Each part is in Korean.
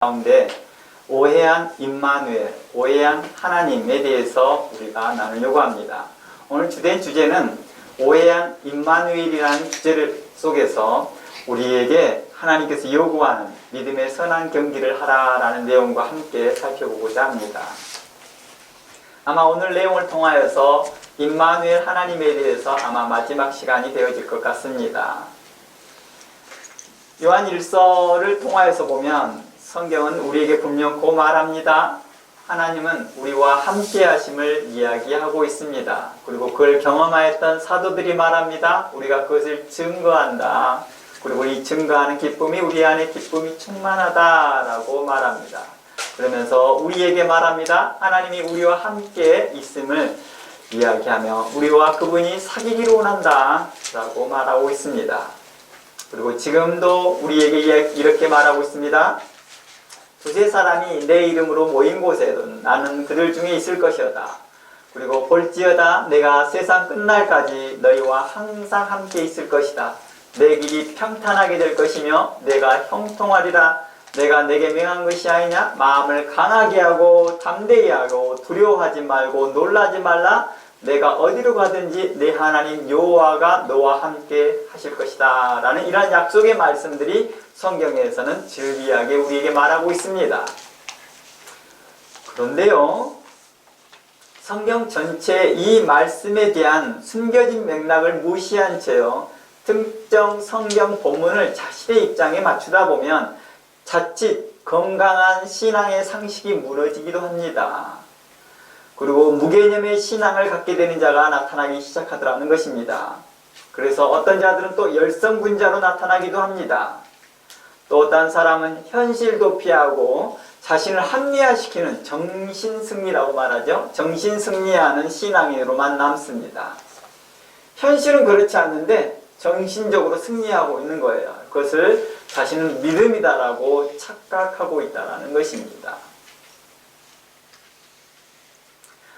가운데 오해한 임마누엘, 오해한 하나님에 대해서 우리가 나누려고 합니다. 오늘 주된 주제는 오해한 임마누엘이라는 주제를 속에서 우리에게 하나님께서 요구하는 믿음의 선한 경기를 하라라는 내용과 함께 살펴보고자 합니다. 아마 오늘 내용을 통하여서 임마누엘 하나님에 대해서 아마 마지막 시간이 되어질 것 같습니다. 요한 1서를 통하여서 보면 성경은 우리에게 분명코 말합니다. 하나님은 우리와 함께 하심을 이야기하고 있습니다. 그리고 그걸 경험하였던 사도들이 말합니다. 우리가 그것을 증거한다. 그리고 이 증거하는 기쁨이 우리 안에 기쁨이 충만하다라고 말합니다. 그러면서 우리에게 말합니다. 하나님이 우리와 함께 있음을 이야기하며 우리와 그분이 사귀기를 원한다 라고 말하고 있습니다. 그리고 지금도 우리에게 이렇게 말하고 있습니다. 두세 사람이 내 이름으로 모인 곳에도 나는 그들 중에 있을 것이다. 그리고 볼지어다 내가 세상 끝날까지 너희와 항상 함께 있을 것이다. 내 길이 평탄하게 될 것이며 내가 형통하리라. 내가 내게 명한 것이 아니냐. 마음을 강하게 하고 담대히 하고 두려워하지 말고 놀라지 말라. 내가 어디로 가든지 내 하나님 여호와가 너와 함께 하실 것이다 라는 이러한 약속의 말씀들이 성경에서는 즐비하게 우리에게 말하고 있습니다. 그런데요, 성경 전체 이 말씀에 대한 숨겨진 맥락을 무시한 채요, 특정 성경 본문을 자신의 입장에 맞추다 보면 자칫 건강한 신앙의 상식이 무너지기도 합니다. 그리고 무개념의 신앙을 갖게 되는 자가 나타나기 시작하더라는 것입니다. 그래서 어떤 자들은 또 열성군자로 나타나기도 합니다. 또 어떤 사람은 현실 도피하고 자신을 합리화시키는 정신승리라고 말하죠. 정신승리하는 신앙인으로만 남습니다. 현실은 그렇지 않는데 정신적으로 승리하고 있는 거예요. 그것을 자신은 믿음이다라고 착각하고 있다는 것입니다.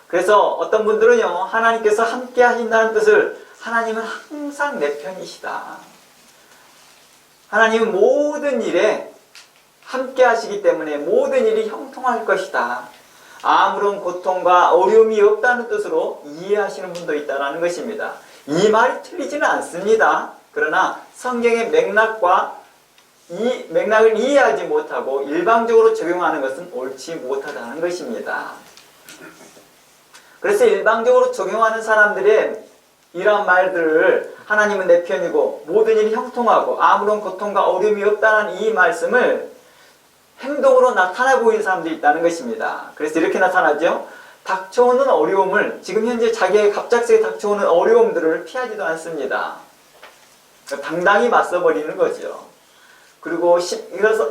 그래서 어떤 분들은요, 하나님께서 함께 하신다는 뜻을 하나님은 항상 내 편이시다. 하나님은 모든 일에 함께 하시기 때문에 모든 일이 형통할 것이다. 아무런 고통과 어려움이 없다는 뜻으로 이해하시는 분도 있다는 것입니다. 이 말이 틀리지는 않습니다. 그러나 성경의 맥락과 이 맥락을 이해하지 못하고 일방적으로 적용하는 것은 옳지 못하다는 것입니다. 그래서 일방적으로 적용하는 사람들의 이러한 말들을 하나님은 내 편이고 모든 일이 형통하고 아무런 고통과 어려움이 없다는 이 말씀을 행동으로 나타나 보이는 사람들이 있다는 것입니다. 그래서 이렇게 나타나죠. 닥쳐오는 어려움을 지금 현재 자기의 갑작스레 닥쳐오는 어려움들을 피하지도 않습니다. 당당히 맞서버리는 거죠. 그리고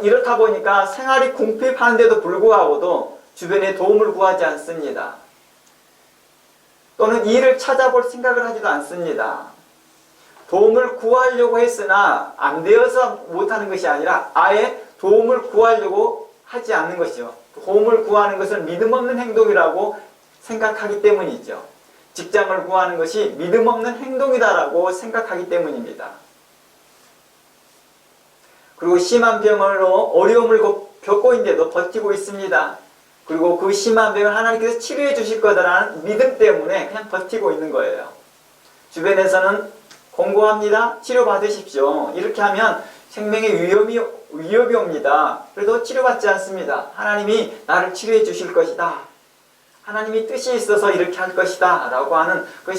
이렇다 보니까 생활이 궁핍한데도 불구하고도 주변에 도움을 구하지 않습니다. 또는 일을 찾아볼 생각을 하지도 않습니다. 도움을 구하려고 했으나 안 되어서 못하는 것이 아니라 아예 도움을 구하려고 하지 않는 것이죠. 도움을 구하는 것은 믿음 없는 행동이라고 생각하기 때문이죠. 직장을 구하는 것이 믿음 없는 행동이다라고 생각하기 때문입니다. 그리고 심한 병으로 어려움을 겪고 있는데도 버티고 있습니다. 그리고 그 심한 병을 하나님께서 치료해 주실 거다라는 믿음 때문에 그냥 버티고 있는 거예요. 주변에서는 권고합니다. 치료받으십시오. 이렇게 하면 생명의 위협이 옵니다. 그래도 치료받지 않습니다. 하나님이 나를 치료해 주실 것이다. 하나님이 뜻이 있어서 이렇게 할 것이다 라고 하는 그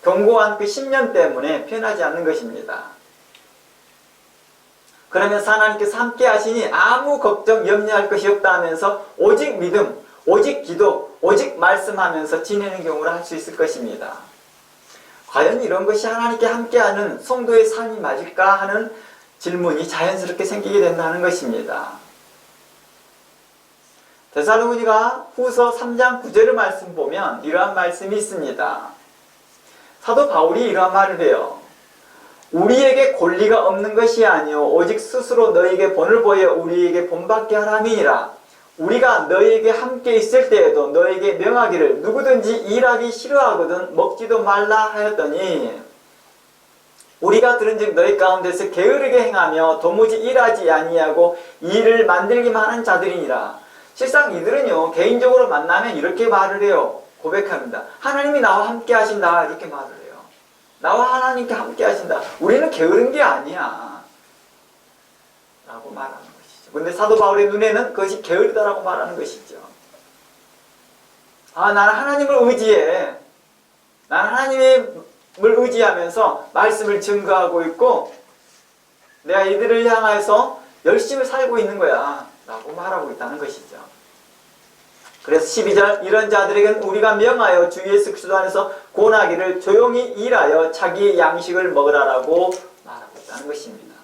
견고한 그 신념 때문에 변하지 않는 것입니다. 그러면서 하나님께서 함께 하시니 아무 걱정 염려할 것이 없다 하면서 오직 믿음, 오직 기도, 오직 말씀하면서 지내는 경우를 할 수 있을 것입니다. 과연 이런 것이 하나님께 함께하는 성도의 삶이 맞을까 하는 질문이 자연스럽게 생기게 된다는 것입니다. 데살로니가 후서 3장 9절의 말씀 보면 이러한 말씀이 있습니다. 사도 바울이 이러한 말을 해요. 우리에게 권리가 없는 것이 아니요 오직 스스로 너에게 본을 보여 우리에게 본받게 하람이니라. 우리가 너에게 함께 있을 때에도 너에게 명하기를 누구든지 일하기 싫어하거든 먹지도 말라 하였더니 우리가 들은즉 너희 가운데서 게으르게 행하며 도무지 일하지 아니하고 일을 만들기만 하는 자들이니라. 실상 이들은요, 개인적으로 만나면 이렇게 말을 해요. 고백합니다. 하나님이 나와 함께 하신다. 이렇게 말을 해요. 나와 하나님께 함께 하신다. 우리는 게으른 게 아니야. 라고 말하는 것이죠. 근데 사도 바울의 눈에는 그것이 게으르다라고 말하는 것이죠. 아, 나는 하나님을 의지해. 나는 하나님을 의지하면서 말씀을 증거하고 있고 내가 이들을 향해서 열심히 살고 있는 거야 라고 말하고 있다는 것이죠. 그래서 12절 이런 자들에게는 우리가 명하여 주 예수 그리스도 안에서 고나기를 조용히 일하여 자기의 양식을 먹으라라고 말하고 있다는 것입니다.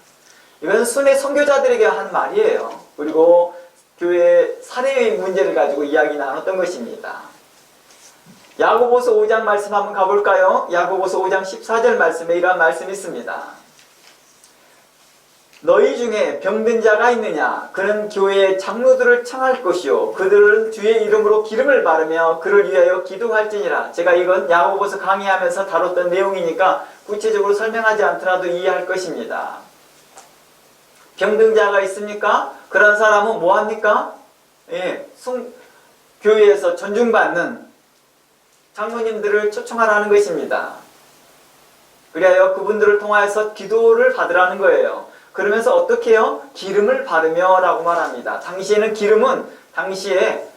이건 순회 선교자들에게 한 말이에요. 그리고 교회 사례의 문제를 가지고 이야기 나눴던 것입니다. 야고보서 5장 말씀 한번 가볼까요? 야고보서 5장 14절 말씀에 이러한 말씀이 있습니다. 너희 중에 병든 자가 있느냐? 그는 교회의 장로들을 청할 것이요 그들은 주의 이름으로 기름을 바르며 그를 위하여 기도할지니라. 제가 이건 야고보서 강의하면서 다뤘던 내용이니까 구체적으로 설명하지 않더라도 이해할 것입니다. 병든 자가 있습니까? 그런 사람은 뭐합니까? 교회에서 존중받는 장로님들을 초청하라는 것입니다. 그리하여 그분들을 통하여서 기도를 받으라는 거예요. 그러면서 어떻게 해요? 기름을 바르며 라고 말합니다. 당시에는 기름은 당시에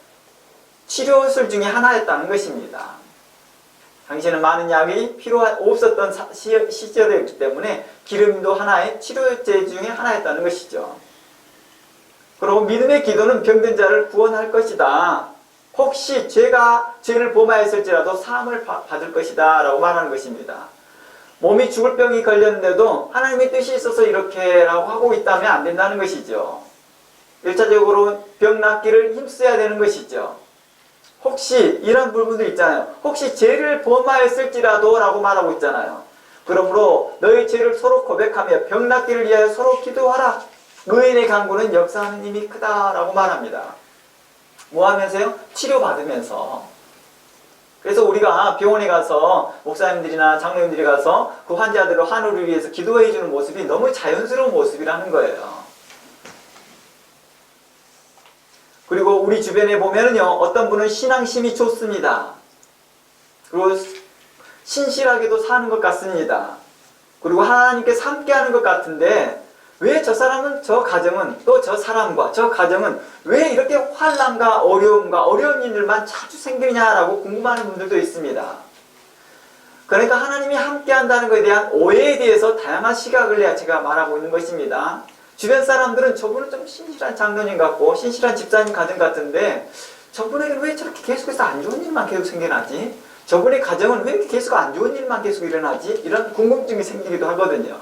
치료술 중에 하나였다는 것입니다. 당시에는 많은 약이 없었던 시절이었기 때문에 기름도 하나의 치료제 중에 하나였다는 것이죠. 그리고 믿음의 기도는 병든 자를 구원할 것이다. 혹시 죄를 범하였을지라도 사함을 받을 것이다 라고 말하는 것입니다. 몸이 죽을 병이 걸렸는데도 하나님의 뜻이 있어서 이렇게 라고 하고 있다면 안 된다는 것이죠. 1차적으로 병 낫기를 힘써야 되는 것이죠. 혹시 이런 부분들 있잖아요. 혹시 죄를 범하였을지라도 라고 말하고 있잖아요. 그러므로 너희 죄를 서로 고백하며 병 낫기를 위하여 서로 기도하라. 의인의 간구는 역사하는 힘이 크다 라고 말합니다. 뭐 하면서요? 치료받으면서. 그래서 우리가 병원에 가서 목사님들이나 장로님들이 가서 그 환자들을 환우를 위해서 기도해 주는 모습이 너무 자연스러운 모습이라는 거예요. 그리고 우리 주변에 보면은요, 어떤 분은 신앙심이 좋습니다. 그리고 신실하게도 사는 것 같습니다. 그리고 하나님께 함께하는 것 같은데 왜 저 사람은, 저 가정은, 또 저 사람과 저 가정은 왜 이렇게 환난과 어려움과 어려운 일들만 자주 생기냐라고 궁금하는 분들도 있습니다. 그러니까 하나님이 함께한다는 것에 대한 오해에 대해서 다양한 시각을 제가 말하고 있는 것입니다. 주변 사람들은 저분은 좀 신실한 장로님 같고 신실한 집사님 가정 같은데 저분에게는 왜 저렇게 계속해서 안 좋은 일만 계속 생겨나지? 저분의 가정은 왜 이렇게 계속 안 좋은 일만 계속 일어나지? 이런 궁금증이 생기기도 하거든요.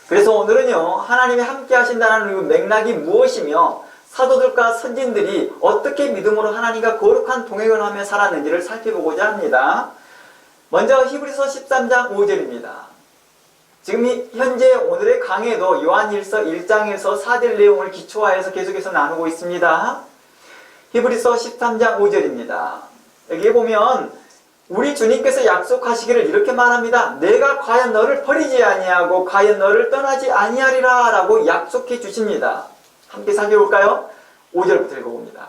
그래서 오늘은요, 하나님이 함께 하신다는 그 맥락이 무엇이며 사도들과 선진들이 어떻게 믿음으로 하나님과 거룩한 동행을 하며 살았는지를 살펴보고자 합니다. 먼저 히브리서 13장 5절입니다. 지금 현재 오늘의 강의도 요한일서 1장에서 4절 내용을 기초하여서 계속해서 나누고 있습니다. 히브리서 13장 5절입니다. 여기에 보면 우리 주님께서 약속하시기를 이렇게 말합니다. 내가 과연 너를 버리지 아니하고 과연 너를 떠나지 아니하리라 라고 약속해 주십니다. 함께 살펴볼까요? 5절부터 읽어봅니다.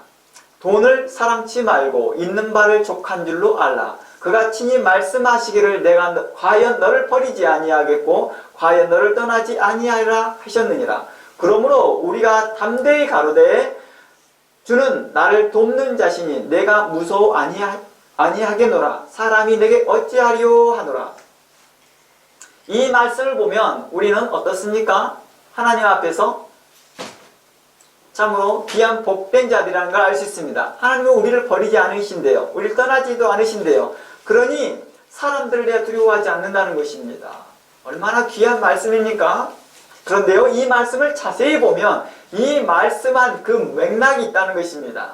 돈을 사랑치 말고 있는 바를 족한 줄로 알라. 그가 친히 말씀하시기를 내가 과연 너를 버리지 아니하겠고 과연 너를 떠나지 아니하리라 하셨느니라. 그러므로 우리가 담대히 가로되 주는 나를 돕는 자시니 내가 무서워 아니하겠노라. 사람이 내게 어찌하리요 하노라. 이 말씀을 보면 우리는 어떻습니까? 하나님 앞에서 참으로 귀한 복된 자들이라는 걸 알 수 있습니다. 하나님은 우리를 버리지 않으신대요. 우리를 떠나지도 않으신대요. 그러니 사람들을 대해 두려워하지 않는다는 것입니다. 얼마나 귀한 말씀입니까? 그런데요, 이 말씀을 자세히 보면 이 말씀한 그 맥락이 있다는 것입니다.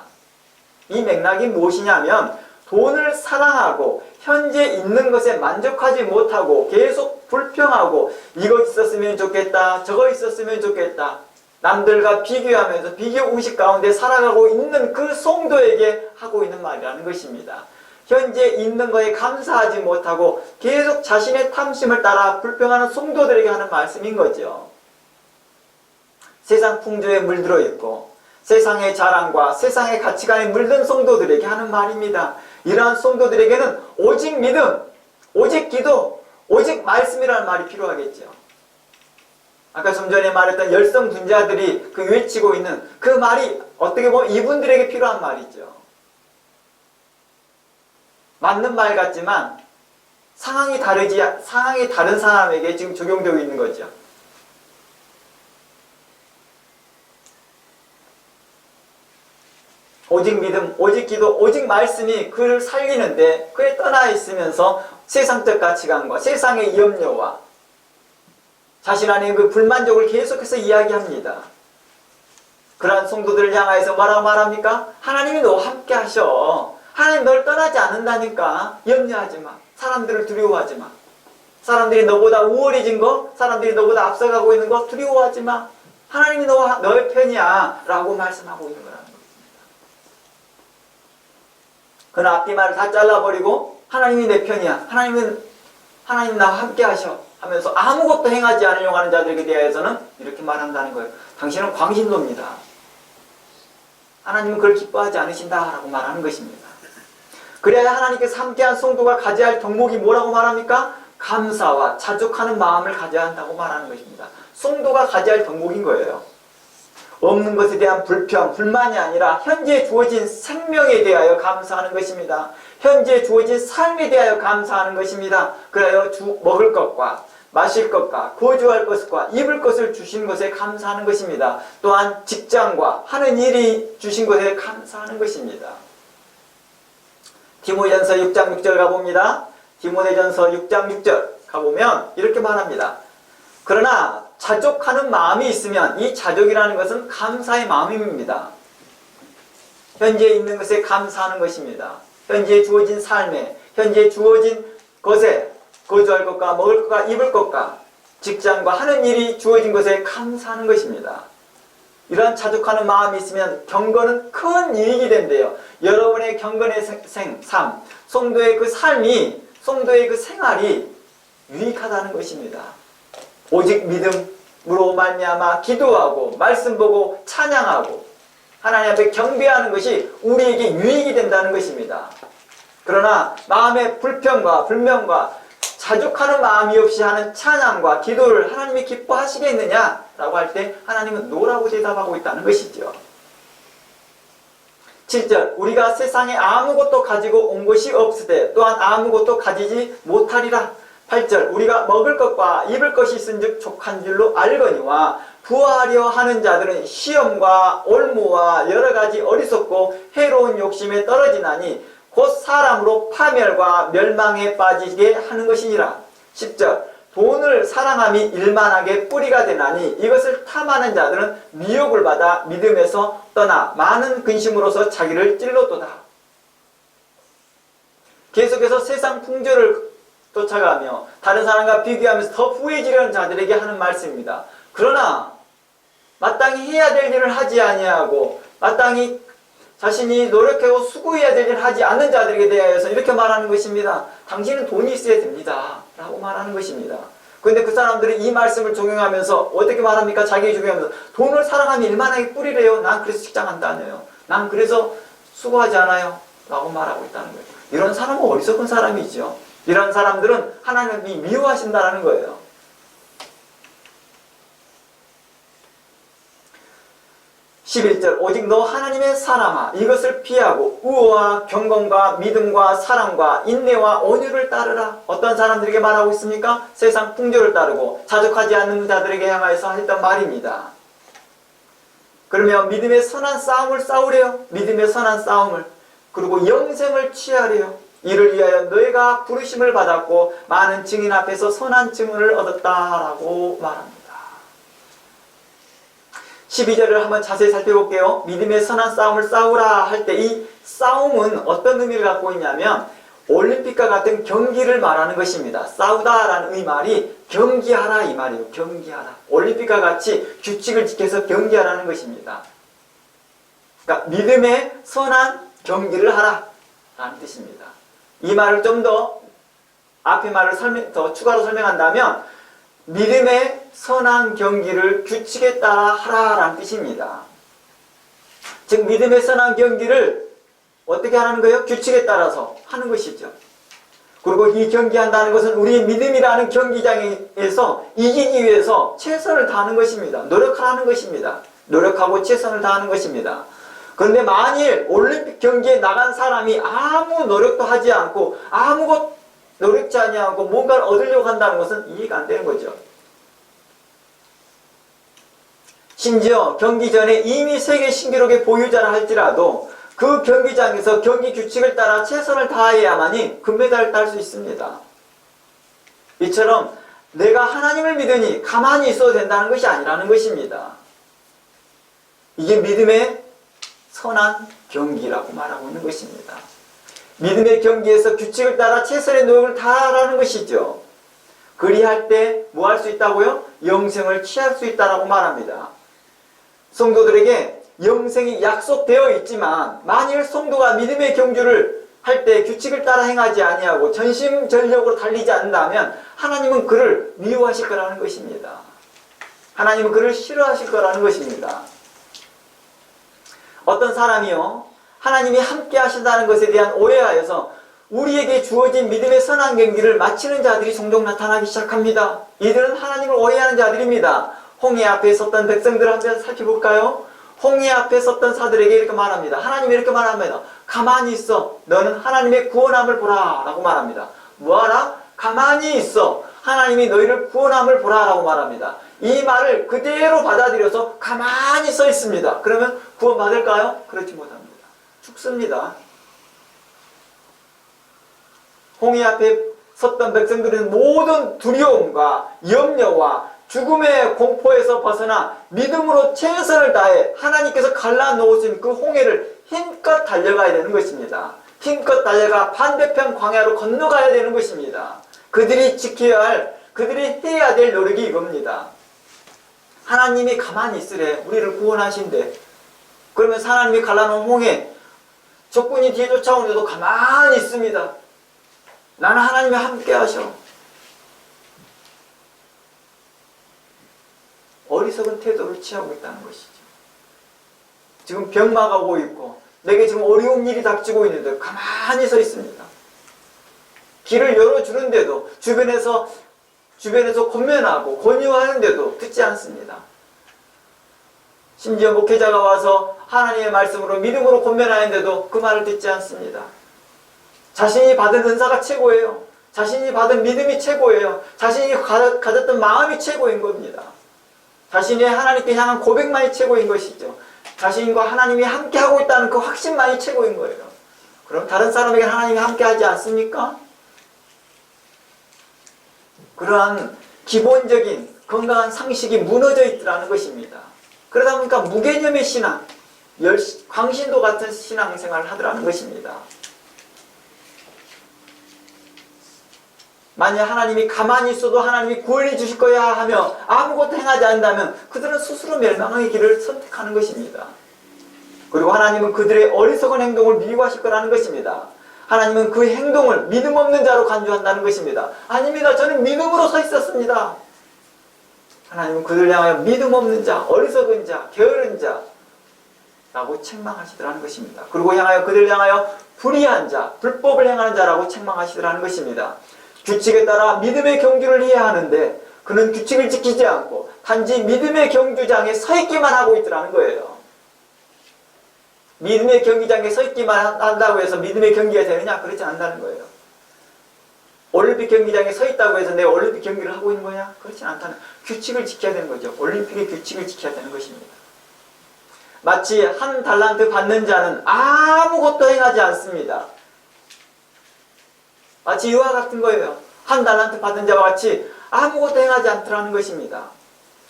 이 맥락이 무엇이냐면 돈을 사랑하고 현재 있는 것에 만족하지 못하고 계속 불평하고 이거 있었으면 좋겠다, 저거 있었으면 좋겠다, 남들과 비교하면서 비교 의식 가운데 살아가고 있는 그 성도에게 하고 있는 말이라는 것입니다. 현재 있는 거에 감사하지 못하고 계속 자신의 탐심을 따라 불평하는 성도들에게 하는 말씀인 거죠. 세상 풍조에 물들어 있고 세상의 자랑과 세상의 가치관에 물든 성도들에게 하는 말입니다. 이러한 성도들에게는 오직 믿음, 오직 기도, 오직 말씀이라는 말이 필요하겠죠. 아까 좀 전에 말했던 열성 분자들이 그 외치고 있는 그 말이 어떻게 보면 이분들에게 필요한 말이죠. 맞는 말 같지만 상황이 다른 사람에게 지금 적용되고 있는 거죠. 오직 믿음, 오직 기도, 오직 말씀이 그를 살리는데 그에 떠나 있으면서 세상적 가치관과 세상의 염려와 자신 안에 그 불만족을 계속해서 이야기합니다. 그러한 성도들을 향하여서 뭐라고 말합니까? 하나님이 너와 함께 하셔. 하나님 널 떠나지 않는다니까. 염려하지 마. 사람들을 두려워하지 마. 사람들이 너보다 우월해진 거, 사람들이 너보다 앞서가고 있는 거 두려워하지 마. 하나님이 너의 편이야 라고 말씀하고 있는 거라는 것입니다. 그러나 앞뒤 말을 다 잘라버리고 하나님이 내 편이야. 하나님 나와 함께 하셔 하면서 아무것도 행하지 않으려고 하는 자들에게 대하여서는 이렇게 말한다는 거예요. 당신은 광신도입니다. 하나님은 그걸 기뻐하지 않으신다라고 말하는 것입니다. 그래야 하나님께서 함께한 성도가 가져야 할 덕목이 뭐라고 말합니까? 감사와 자족하는 마음을 가져야 한다고 말하는 것입니다. 성도가 가져야 할 덕목인 거예요. 없는 것에 대한 불평, 불만이 아니라 현재 주어진 생명에 대하여 감사하는 것입니다. 현재 주어진 삶에 대하여 감사하는 것입니다. 그래야 먹을 것과 마실 것과 거주할 것과 입을 것을 주신 것에 감사하는 것입니다. 또한 직장과 하는 일이 주신 것에 감사하는 것입니다. 디모데전서 6장 6절 가봅니다. 디모데전서 6장 6절 가보면 이렇게 말합니다. 그러나 자족하는 마음이 있으면 이 자족이라는 것은 감사의 마음입니다. 현재 있는 것에 감사하는 것입니다. 현재 주어진 삶에, 현재 주어진 것에 거주할 것과 먹을 것과 입을 것과 직장과 하는 일이 주어진 것에 감사하는 것입니다. 이러한 자족하는 마음이 있으면 경건은 큰 이익이 된대요. 여러분의 경건의 삶, 성도의 그 삶이, 성도의 그 생활이 유익하다는 것입니다. 오직 믿음으로 말미암아 기도하고 말씀 보고 찬양하고 하나님 앞에 경배하는 것이 우리에게 유익이 된다는 것입니다. 그러나 마음의 불평과 불명과 자족하는 마음이 없이 하는 찬양과 기도를 하나님이 기뻐하시겠느냐라고 할 때 하나님은 노라고 대답하고 있다는 것이죠. 7절 우리가 세상에 아무것도 가지고 온 것이 없으되 또한 아무것도 가지지 못하리라. 8절 우리가 먹을 것과 입을 것이 있은즉 족한 줄로 알거니와 부하려 하는 자들은 시험과 올무와 여러 가지 어리석고 해로운 욕심에 떨어지나니 곧 사람으로 파멸과 멸망에 빠지게 하는 것이니라. 10절 돈을 사랑함이 일만하게 뿌리가 되나니 이것을 탐하는 자들은 미혹을 받아 믿음에서 떠나 많은 근심으로서 자기를 찔렀도다. 계속해서 세상 풍조를 쫓아가며 다른 사람과 비교하면서 더 부해지려는 자들에게 하는 말씀입니다. 그러나 마땅히 해야 될 일을 하지 아니하고 마땅히 자신이 노력하고 수고해야 될 일을 하지 않는 자들에게 대하여서 이렇게 말하는 것입니다. 당신은 돈이 있어야 됩니다 라고 말하는 것입니다. 그런데 그 사람들이 이 말씀을 적용하면서 어떻게 말합니까? 자기 적용하면서 돈을 사랑하면 일만하게 뿌리래요. 난 그래서 직장 안 다녀요. 난 그래서 수고하지 않아요 라고 말하고 있다는 거예요. 이런 사람은 어리석은 사람이죠. 이런 사람들은 하나님이 미워하신다는 거예요. 11절 오직 너 하나님의 사람아 이것을 피하고 우호와 경건과 믿음과 사랑과 인내와 온유를 따르라. 어떤 사람들에게 말하고 있습니까? 세상 풍조를 따르고 자족하지 않는 자들에게 향하여서 했던 말입니다. 그러면 믿음의 선한 싸움을 싸우래요. 믿음의 선한 싸움을. 그리고 영생을 취하래요. 이를 위하여 너희가 부르심을 받았고 많은 증인 앞에서 선한 증언을 얻었다라고 말합니다. 12절을 한번 자세히 살펴볼게요. 믿음의 선한 싸움을 싸우라 할 때 이 싸움은 어떤 의미를 갖고 있냐면 올림픽과 같은 경기를 말하는 것입니다. 싸우다라는 이 말이 경기하라 이 말이에요. 경기하라. 올림픽과 같이 규칙을 지켜서 경기하라는 것입니다. 그러니까 믿음의 선한 경기를 하라 라는 뜻입니다. 이 말을 좀 더 앞의 말을 더 추가로 설명한다면 믿음의 선한 경기를 규칙에 따라 하라라는 뜻입니다. 즉 믿음의 선한 경기를 어떻게 하는 거예요? 규칙에 따라서 하는 것이죠. 그리고 이 경기한다는 것은 우리의 믿음이라는 경기장에서 이기기 위해서 최선을 다하는 것입니다. 노력하라는 것입니다. 노력하고 최선을 다하는 것입니다. 그런데 만일 올림픽 경기에 나간 사람이 아무 노력도 하지 않고 아무것도 노력지 않고 뭔가를 얻으려고 한다는 것은 이해가 안 되는 거죠. 심지어 경기 전에 이미 세계 신기록의 보유자라 할지라도 그 경기장에서 경기 규칙을 따라 최선을 다해야만이 금메달을 딸 수 있습니다. 이처럼 내가 하나님을 믿으니 가만히 있어도 된다는 것이 아니라는 것입니다. 이게 믿음의 선한 경기라고 말하고 있는 것입니다. 믿음의 경기에서 규칙을 따라 최선의 노력을 다하라는 것이죠. 그리할 때 뭐 할 수 있다고요? 영생을 취할 수 있다라고 말합니다. 성도들에게 영생이 약속되어 있지만 만일 성도가 믿음의 경주를 할 때 규칙을 따라 행하지 아니하고 전심전력으로 달리지 않는다면 하나님은 그를 미워하실 거라는 것입니다. 하나님은 그를 싫어하실 거라는 것입니다. 어떤 사람이요, 하나님이 함께 하신다는 것에 대한 오해하여서 우리에게 주어진 믿음의 선한 경기를 마치는 자들이 종종 나타나기 시작합니다. 이들은 하나님을 오해하는 자들입니다. 홍해 앞에 섰던 백성들을 한번 살펴볼까요? 홍해 앞에 섰던 사들에게 이렇게 말합니다. 하나님이 이렇게 말합니다. 가만히 있어. 너는 하나님의 구원함을 보라 라고 말합니다. 뭐하라? 가만히 있어. 하나님이 너희를 구원함을 보라 라고 말합니다. 이 말을 그대로 받아들여서 가만히 서 있습니다. 그러면 구원받을까요? 그렇지 못합니다. 죽습니다. 홍해 앞에 섰던 백성들은 모든 두려움과 염려와 죽음의 공포에서 벗어나 믿음으로 최선을 다해 하나님께서 갈라놓으신 그 홍해를 힘껏 달려가야 되는 것입니다. 힘껏 달려가 반대편 광야로 건너가야 되는 것입니다. 그들이 지켜야 할, 그들이 해야 될 노력이 이겁니다. 하나님이 가만히 있으래. 우리를 구원하신대. 그러면 하나님이 갈라놓은 홍해, 적군이 뒤에 쫓아오는데도 가만히 있습니다. 나는 하나님이 함께 하셔. 어리석은 태도를 취하고 있다는 것이죠. 지금 병마가 오고 있고 내게 지금 어려운 일이 닥치고 있는데 가만히 서 있습니다. 길을 열어주는데도 주변에서 권면하고 권유하는데도 듣지 않습니다. 심지어 목회자가 와서 하나님의 말씀으로 믿음으로 권면하는데도 그 말을 듣지 않습니다. 자신이 받은 은사가 최고예요. 자신이 받은 믿음이 최고예요. 자신이 가졌던 마음이 최고인 겁니다. 자신의 하나님께 향한 고백만이 최고인 것이죠. 자신과 하나님이 함께하고 있다는 그 확신만이 최고인 거예요. 그럼 다른 사람에게 하나님이 함께하지 않습니까? 그러한 기본적인 건강한 상식이 무너져 있더라는 것입니다. 그러다 보니까 무개념의 신앙, 광신도 같은 신앙생활을 하더라는 것입니다. 만약 하나님이 가만히 있어도 하나님이 구원해 주실 거야 하며 아무것도 행하지 않는다면 그들은 스스로 멸망의 길을 선택하는 것입니다. 그리고 하나님은 그들의 어리석은 행동을 미워하실 거라는 것입니다. 하나님은 그 행동을 믿음 없는 자로 간주한다는 것입니다. 아닙니다. 저는 믿음으로 서 있었습니다. 하나님은 그들을 향하여 믿음 없는 자, 어리석은 자, 게으른 자 라고 책망하시더라는 것입니다. 그리고 그들을 향하여 불의한 자, 불법을 행하는 자라고 책망하시더라는 것입니다. 규칙에 따라 믿음의 경주를 해야 하는데 그는 규칙을 지키지 않고 단지 믿음의 경주장에 서 있기만 하고 있더라는 거예요. 믿음의 경기장에 서 있기만 한다고 해서 믿음의 경기가 되느냐? 그렇지 않다는 거예요. 올림픽 경기장에 서 있다고 해서 내가 올림픽 경기를 하고 있는 거냐? 그렇지 않다는, 규칙을 지켜야 되는 거죠. 올림픽의 규칙을 지켜야 되는 것입니다. 마치 한 달란트 받는 자는 아무것도 행하지 않습니다. 마치 이와 같은 거예요. 한 달란트 받은 자와 같이 아무것도 행하지 않더라는 것입니다.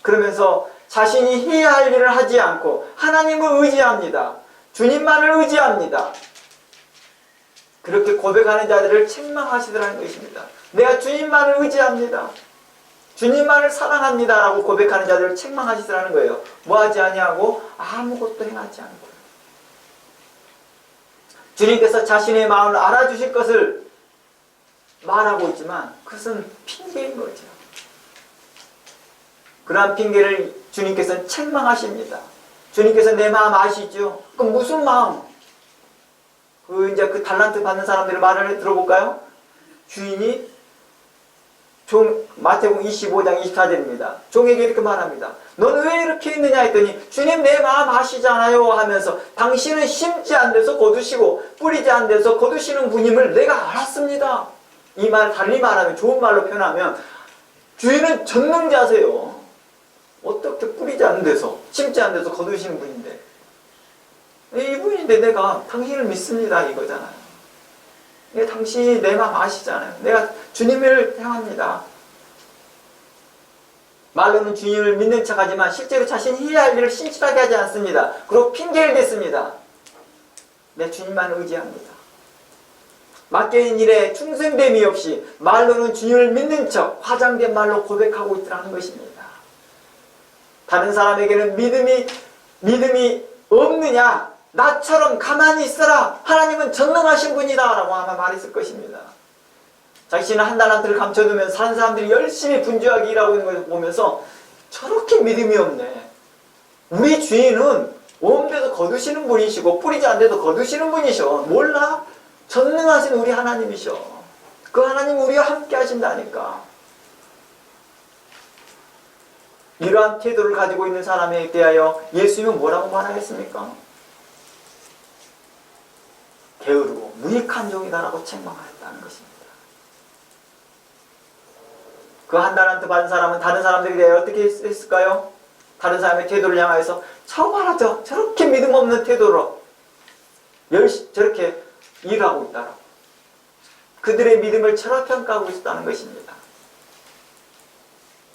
그러면서 자신이 해야 할 일을 하지 않고 하나님을 의지합니다. 주님만을 의지합니다. 그렇게 고백하는 자들을 책망하시더라는 것입니다. 내가 주님만을 의지합니다. 주님만을 사랑합니다 라고 고백하는 자들을 책망하시더라는 거예요. 뭐하지 아니하고 아무것도 행하지 않고. 주님께서 자신의 마음을 알아주실 것을 말하고 있지만 그것은 핑계인 거죠. 그러한 핑계를 주님께서는 책망하십니다. 주님께서 내 마음 아시죠? 그럼 무슨 마음? 이제 그 달란트 받는 사람들의 말을 들어볼까요? 주인이 마태복음 25장 24절입니다. 종에게 이렇게 말합니다. 너는 왜 이렇게 했느냐 했더니 주님 내 마음 아시잖아요 하면서 당신은 심지 않은 데서 거두시고 뿌리지 않은 데서 거두시는 분임을 내가 알았습니다. 이 말 달리 말하면 좋은 말로 표현하면 주인은 전능자세요. 어떻게 뿌리지 않은 데서 심지 않은 데서 거두시는 분인데 이분인데 내가 당신을 믿습니다 이거잖아요. 당신이 내 마음 아시잖아요. 내가 주님을 향합니다. 말로는 주님을 믿는 척하지만 실제로 자신이 해야 할 일을 신실하게 하지 않습니다. 그리고 핑계를 댔습니다. 내 주님만 의지합니다. 맡겨진 일에 충성됨이 없이 말로는 주님을 믿는 척 화장된 말로 고백하고 있더라는 것입니다. 다른 사람에게는 믿음이 없느냐? 나처럼 가만히 있어라. 하나님은 전능하신 분이다. 라고 아마 말했을 것입니다. 자신은 한 달란트를 감춰두면서 다른 사람들이 열심히 분주하게 일하고 있는 것을 보면서 저렇게 믿음이 없네. 우리 주인은 온 데서 거두시는 분이시고 뿌리지 않은 데도 거두시는 분이셔. 몰라? 전능하신 우리 하나님이셔. 그 하나님 우리와 함께 하신다니까. 이러한 태도를 가지고 있는 사람에 대하여 예수님은 뭐라고 말하겠습니까? 게으르고 무익한 종이다라고 책망하였다는 것입니다. 그 한 달란트 받은 사람은 다른 사람들에 대해 어떻게 했을까요? 다른 사람의 태도를 향하여서 저 말하죠. 저렇게 믿음 없는 태도로 저렇게 일하고 있다라고. 그들의 믿음을 철학평가하고 있었다는 것입니다.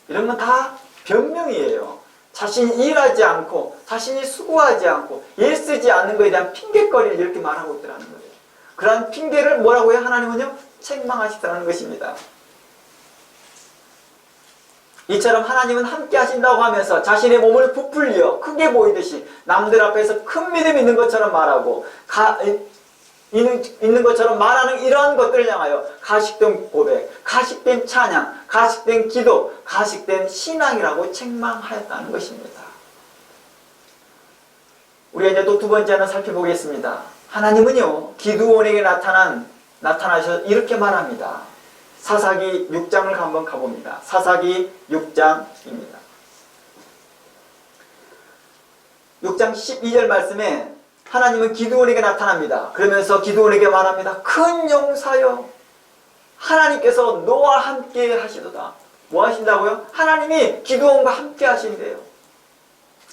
이런 건 다 변명이에요. 자신이 일하지 않고 자신이 수고하지 않고 애쓰지 않는 것에 대한 핑계거리를 이렇게 말하고 있더라는 거예요. 그러한 핑계를 뭐라고 해요? 하나님은요? 책망하시더라는 것입니다. 이처럼 하나님은 함께 하신다고 하면서 자신의 몸을 부풀려 크게 보이듯이 남들 앞에서 큰 믿음이 있는 것처럼 말하고 있는 것처럼 말하는 이러한 것들을 향하여 가식된 고백, 가식된 찬양, 가식된 기도, 가식된 신앙이라고 책망하였다는 것입니다. 우리가 이제 또 두 번째 하나 살펴보겠습니다. 하나님은요, 기드온에게 나타나셔서 이렇게 말합니다. 사사기 6장을 한번 가봅니다. 사사기 6장입니다. 6장 12절 말씀에 하나님은 기드온에게 나타납니다. 그러면서 기드온에게 말합니다. 큰 용사여, 하나님께서 너와 함께 하시도다. 뭐 하신다고요? 하나님이 기드온과 함께 하신대요.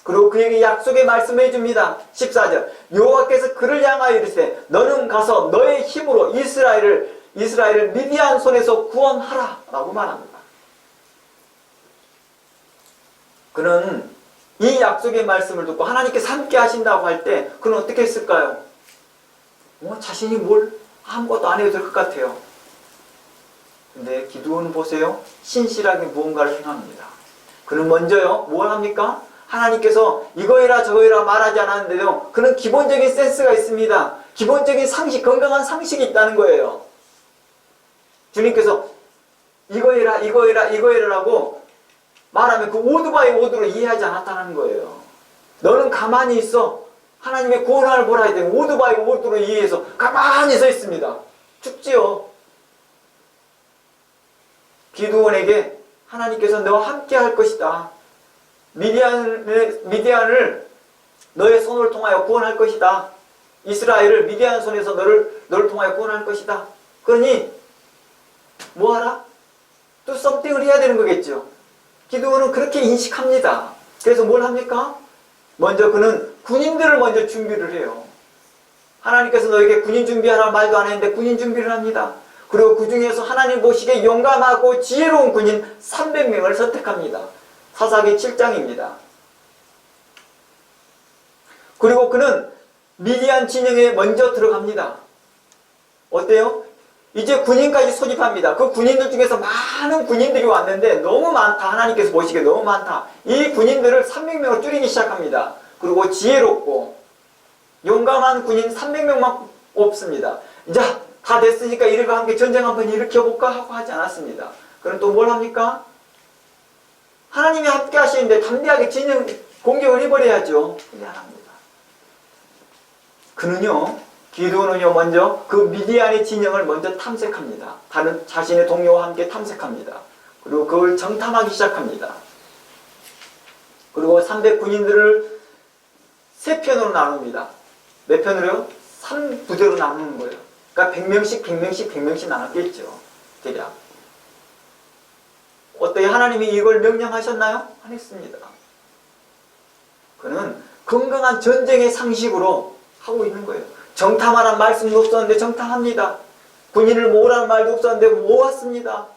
그리고 그에게 약속의 말씀을 해줍니다. 14절 여호와께서 그를 향하여 이르시되 너는 가서 너의 힘으로 이스라엘을 미디안 손에서 구원하라 라고 말합니다. 그는 이 약속의 말씀을 듣고 하나님께서 함께 하신다고 할 때 그는 어떻게 했을까요? 자신이 아무것도 안 해도 될 것 같아요. 근데 기드온은 보세요. 신실하게 무언가를 행합니다. 그는 먼저요, 뭘 합니까? 하나님께서 이거 해라 저거 해라 말하지 않았는데도 그는 기본적인 센스가 있습니다. 기본적인 상식, 건강한 상식이 있다는 거예요. 주님께서 이거 해라 이거 해라 이거 해라라고 말하면 그 오드바이 오드로 이해하지 않았다는 거예요. 너는 가만히 있어. 하나님의 구원을 보라 했더니 오드바이 오드로 이해해서 가만히 서 있습니다. 죽지요. 기드온에게 하나님께서 너와 함께 할 것이다. 미디안을 너의 손을 통하여 구원할 것이다. 이스라엘을 미디안 손에서 너를 통하여 구원할 것이다. 그러니 뭐하라? 또 썸띵을 해야 되는 거겠죠. 기드온은 그렇게 인식합니다. 그래서 뭘 합니까? 먼저 그는 군인들을 먼저 준비를 해요. 하나님께서 너에게 군인 준비하라 말도 안 했는데 군인 준비를 합니다. 그리고 그 중에서 하나님 보시기에 용감하고 지혜로운 군인 300명을 선택합니다. 사사기 7장입니다. 그리고 그는 미디안 진영에 먼저 들어갑니다. 어때요? 이제 군인까지 소집합니다. 그 군인들 중에서 많은 군인들이 왔는데 너무 많다. 하나님께서 보시기에 너무 많다. 이 군인들을 300명으로 줄이기 시작합니다. 그리고 지혜롭고 용감한 군인 300명만 뽑습니다. 자, 다 됐으니까 이들과 함께 전쟁 한번 일으켜볼까 하고 하지 않았습니다. 그럼 또 뭘 합니까? 하나님이 함께 하시는데 담대하게 진영 공격을 해버려야죠. 근데 안 합니다. 그는요, 기드온은요, 먼저 그 미디안의 진영을 먼저 탐색합니다. 다른 자신의 동료와 함께 탐색합니다. 그리고 그걸 정탐하기 시작합니다. 그리고 300군인들을 세 편으로 나눕니다. 몇 편으로요? 3부대로 나누는 거예요. 그러니까 100명씩 나눴겠죠. 대략. 어떻게 하나님이 이걸 명령하셨나요? 안 했습니다. 그는 건강한 전쟁의 상식으로 하고 있는 거예요. 정탐하라는 말씀도 없었는데 정탐합니다. 군인을 모으라는 말도 없었는데 모았습니다.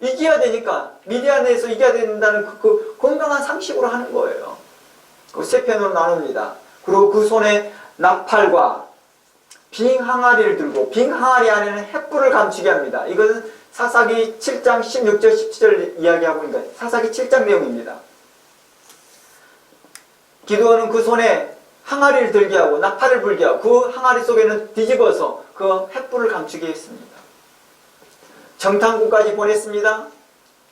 이겨야 되니까, 미디안에서 이겨야 된다는 그 건강한 상식으로 하는 거예요. 그 세 편으로 나눕니다. 그리고 그 손에 나팔과 빙 항아리를 들고, 빙 항아리 안에는 횃불을 감추게 합니다. 이것은 사사기 7장 16절 17절 이야기하고 있는 거예요. 사사기 7장 내용입니다. 기드온은 그 손에 항아리를 들게 하고 나팔을 불게 하고 그 항아리 속에는 뒤집어서 그 횃불을 감추게 했습니다. 정탐군까지 보냈습니다.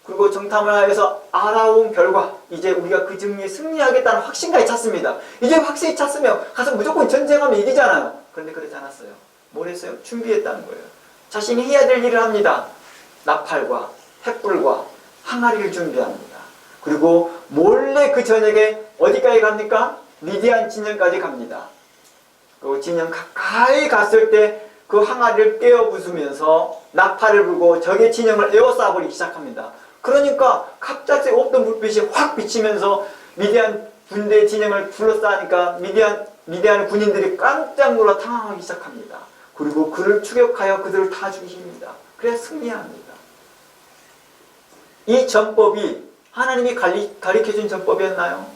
그리고 정탐을 하여서 알아온 결과 이제 우리가 그 승리에 승리하겠다는 확신까지 찼습니다. 이제 확신이 찼으면 가서 무조건 전쟁하면 이기잖아요. 그런데 그러지 않았어요. 뭘 했어요? 준비했다는 거예요. 자신이 해야 될 일을 합니다. 나팔과 횃불과 항아리를 준비합니다. 그리고 몰래 그 저녁에 어디까지 갑니까? 미디안 진영까지 갑니다. 그 진영 가까이 갔을 때 그 항아리를 깨어 부수면서 나팔을 불고 적의 진영을 에워싸버리기 시작합니다. 그러니까 갑자기 없던 불빛이 확 비치면서 미디안 군대 진영을 둘러싸니까 미디안 군인들이 깜짝 놀라 당황하기 시작합니다. 그리고 그를 추격하여 그들을 다 죽이십니다. 그래야 승리합니다. 이 전법이 하나님이 가르쳐준 전법이었나요?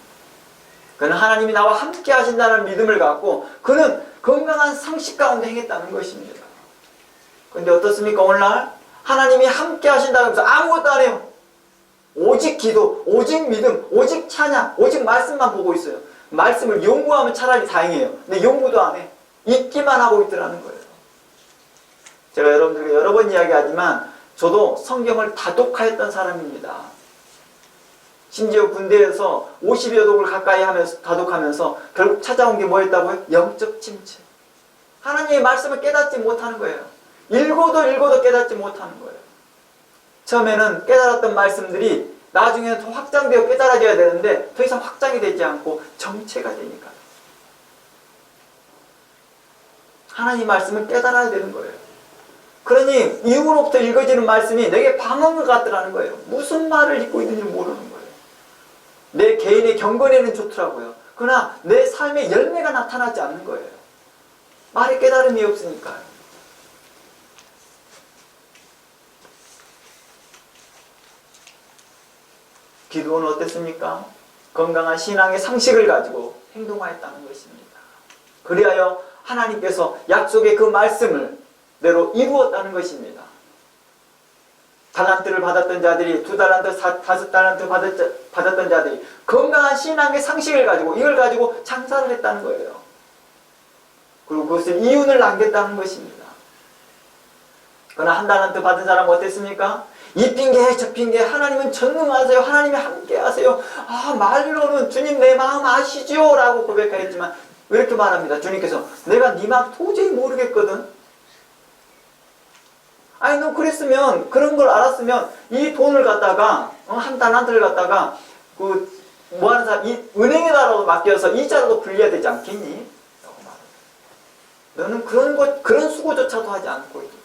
그는 하나님이 나와 함께 하신다는 믿음을 갖고 그는 건강한 상식 가운데 행했다는 것입니다. 그런데 어떻습니까? 오늘날 하나님이 함께 하신다면서 아무것도 안 해요. 오직 기도, 오직 믿음, 오직 찬양, 오직 말씀만 보고 있어요. 말씀을 연구하면 차라리 다행이에요. 근데 연구도 안 해. 읽기만 하고 있더라는 거예요. 제가 여러분들에게 여러 번 이야기하지만 저도 성경을 다독하였던 사람입니다. 심지어 군대에서 50여 독을 가까이 하면서 다독하면서 결국 찾아온 게 뭐였다고요? 영적 침체. 하나님의 말씀을 깨닫지 못하는 거예요. 읽어도 깨닫지 못하는 거예요. 처음에는 깨달았던 말씀들이 나중에는 더 확장되어 깨달아져야 되는데 더 이상 확장이 되지 않고 정체가 되니까. 하나님 말씀을 깨달아야 되는 거예요. 그러니 이후로부터 읽어지는 말씀이 내게 방언 같더라는 거예요. 무슨 말을 읽고 있는지 모르는 거예요. 내 개인의 경건에는 좋더라고요. 그러나 내 삶의 열매가 나타나지 않는 거예요. 말에 깨달음이 없으니까요. 기드온은 어땠습니까? 건강한 신앙의 상식을 가지고 행동하였다는 것입니다. 그리하여 하나님께서 약속의 그 말씀을 대로 이루었다는 것입니다. 달란트를 받았던 자들이 2달란트, 5달란트 받았던 자들이 건강한 신앙의 상식을 가지고 이걸 가지고 장사를 했다는 거예요. 그리고 그것을 이윤을 남겼다는 것입니다. 그러나 1달란트 받은 사람은 어땠습니까? 이 핑계 저 핑계 하나님은 전능하세요. 하나님이 함께 하세요. 말로는 주님 내 마음 아시죠? 라고 고백하였지만 왜 이렇게 말합니다. 주님께서 내가 네 마음 도저히 모르겠거든. 아니 너 그랬으면 그런 걸 알았으면 이 돈을 갖다가 1달란트를 갖다가 그 뭐하는 사람 이 은행에다라도 맡겨서 이자라도 불려야 되지 않겠니? 라고 말합니다. 너는 그런 수고조차도 하지 않고 있다.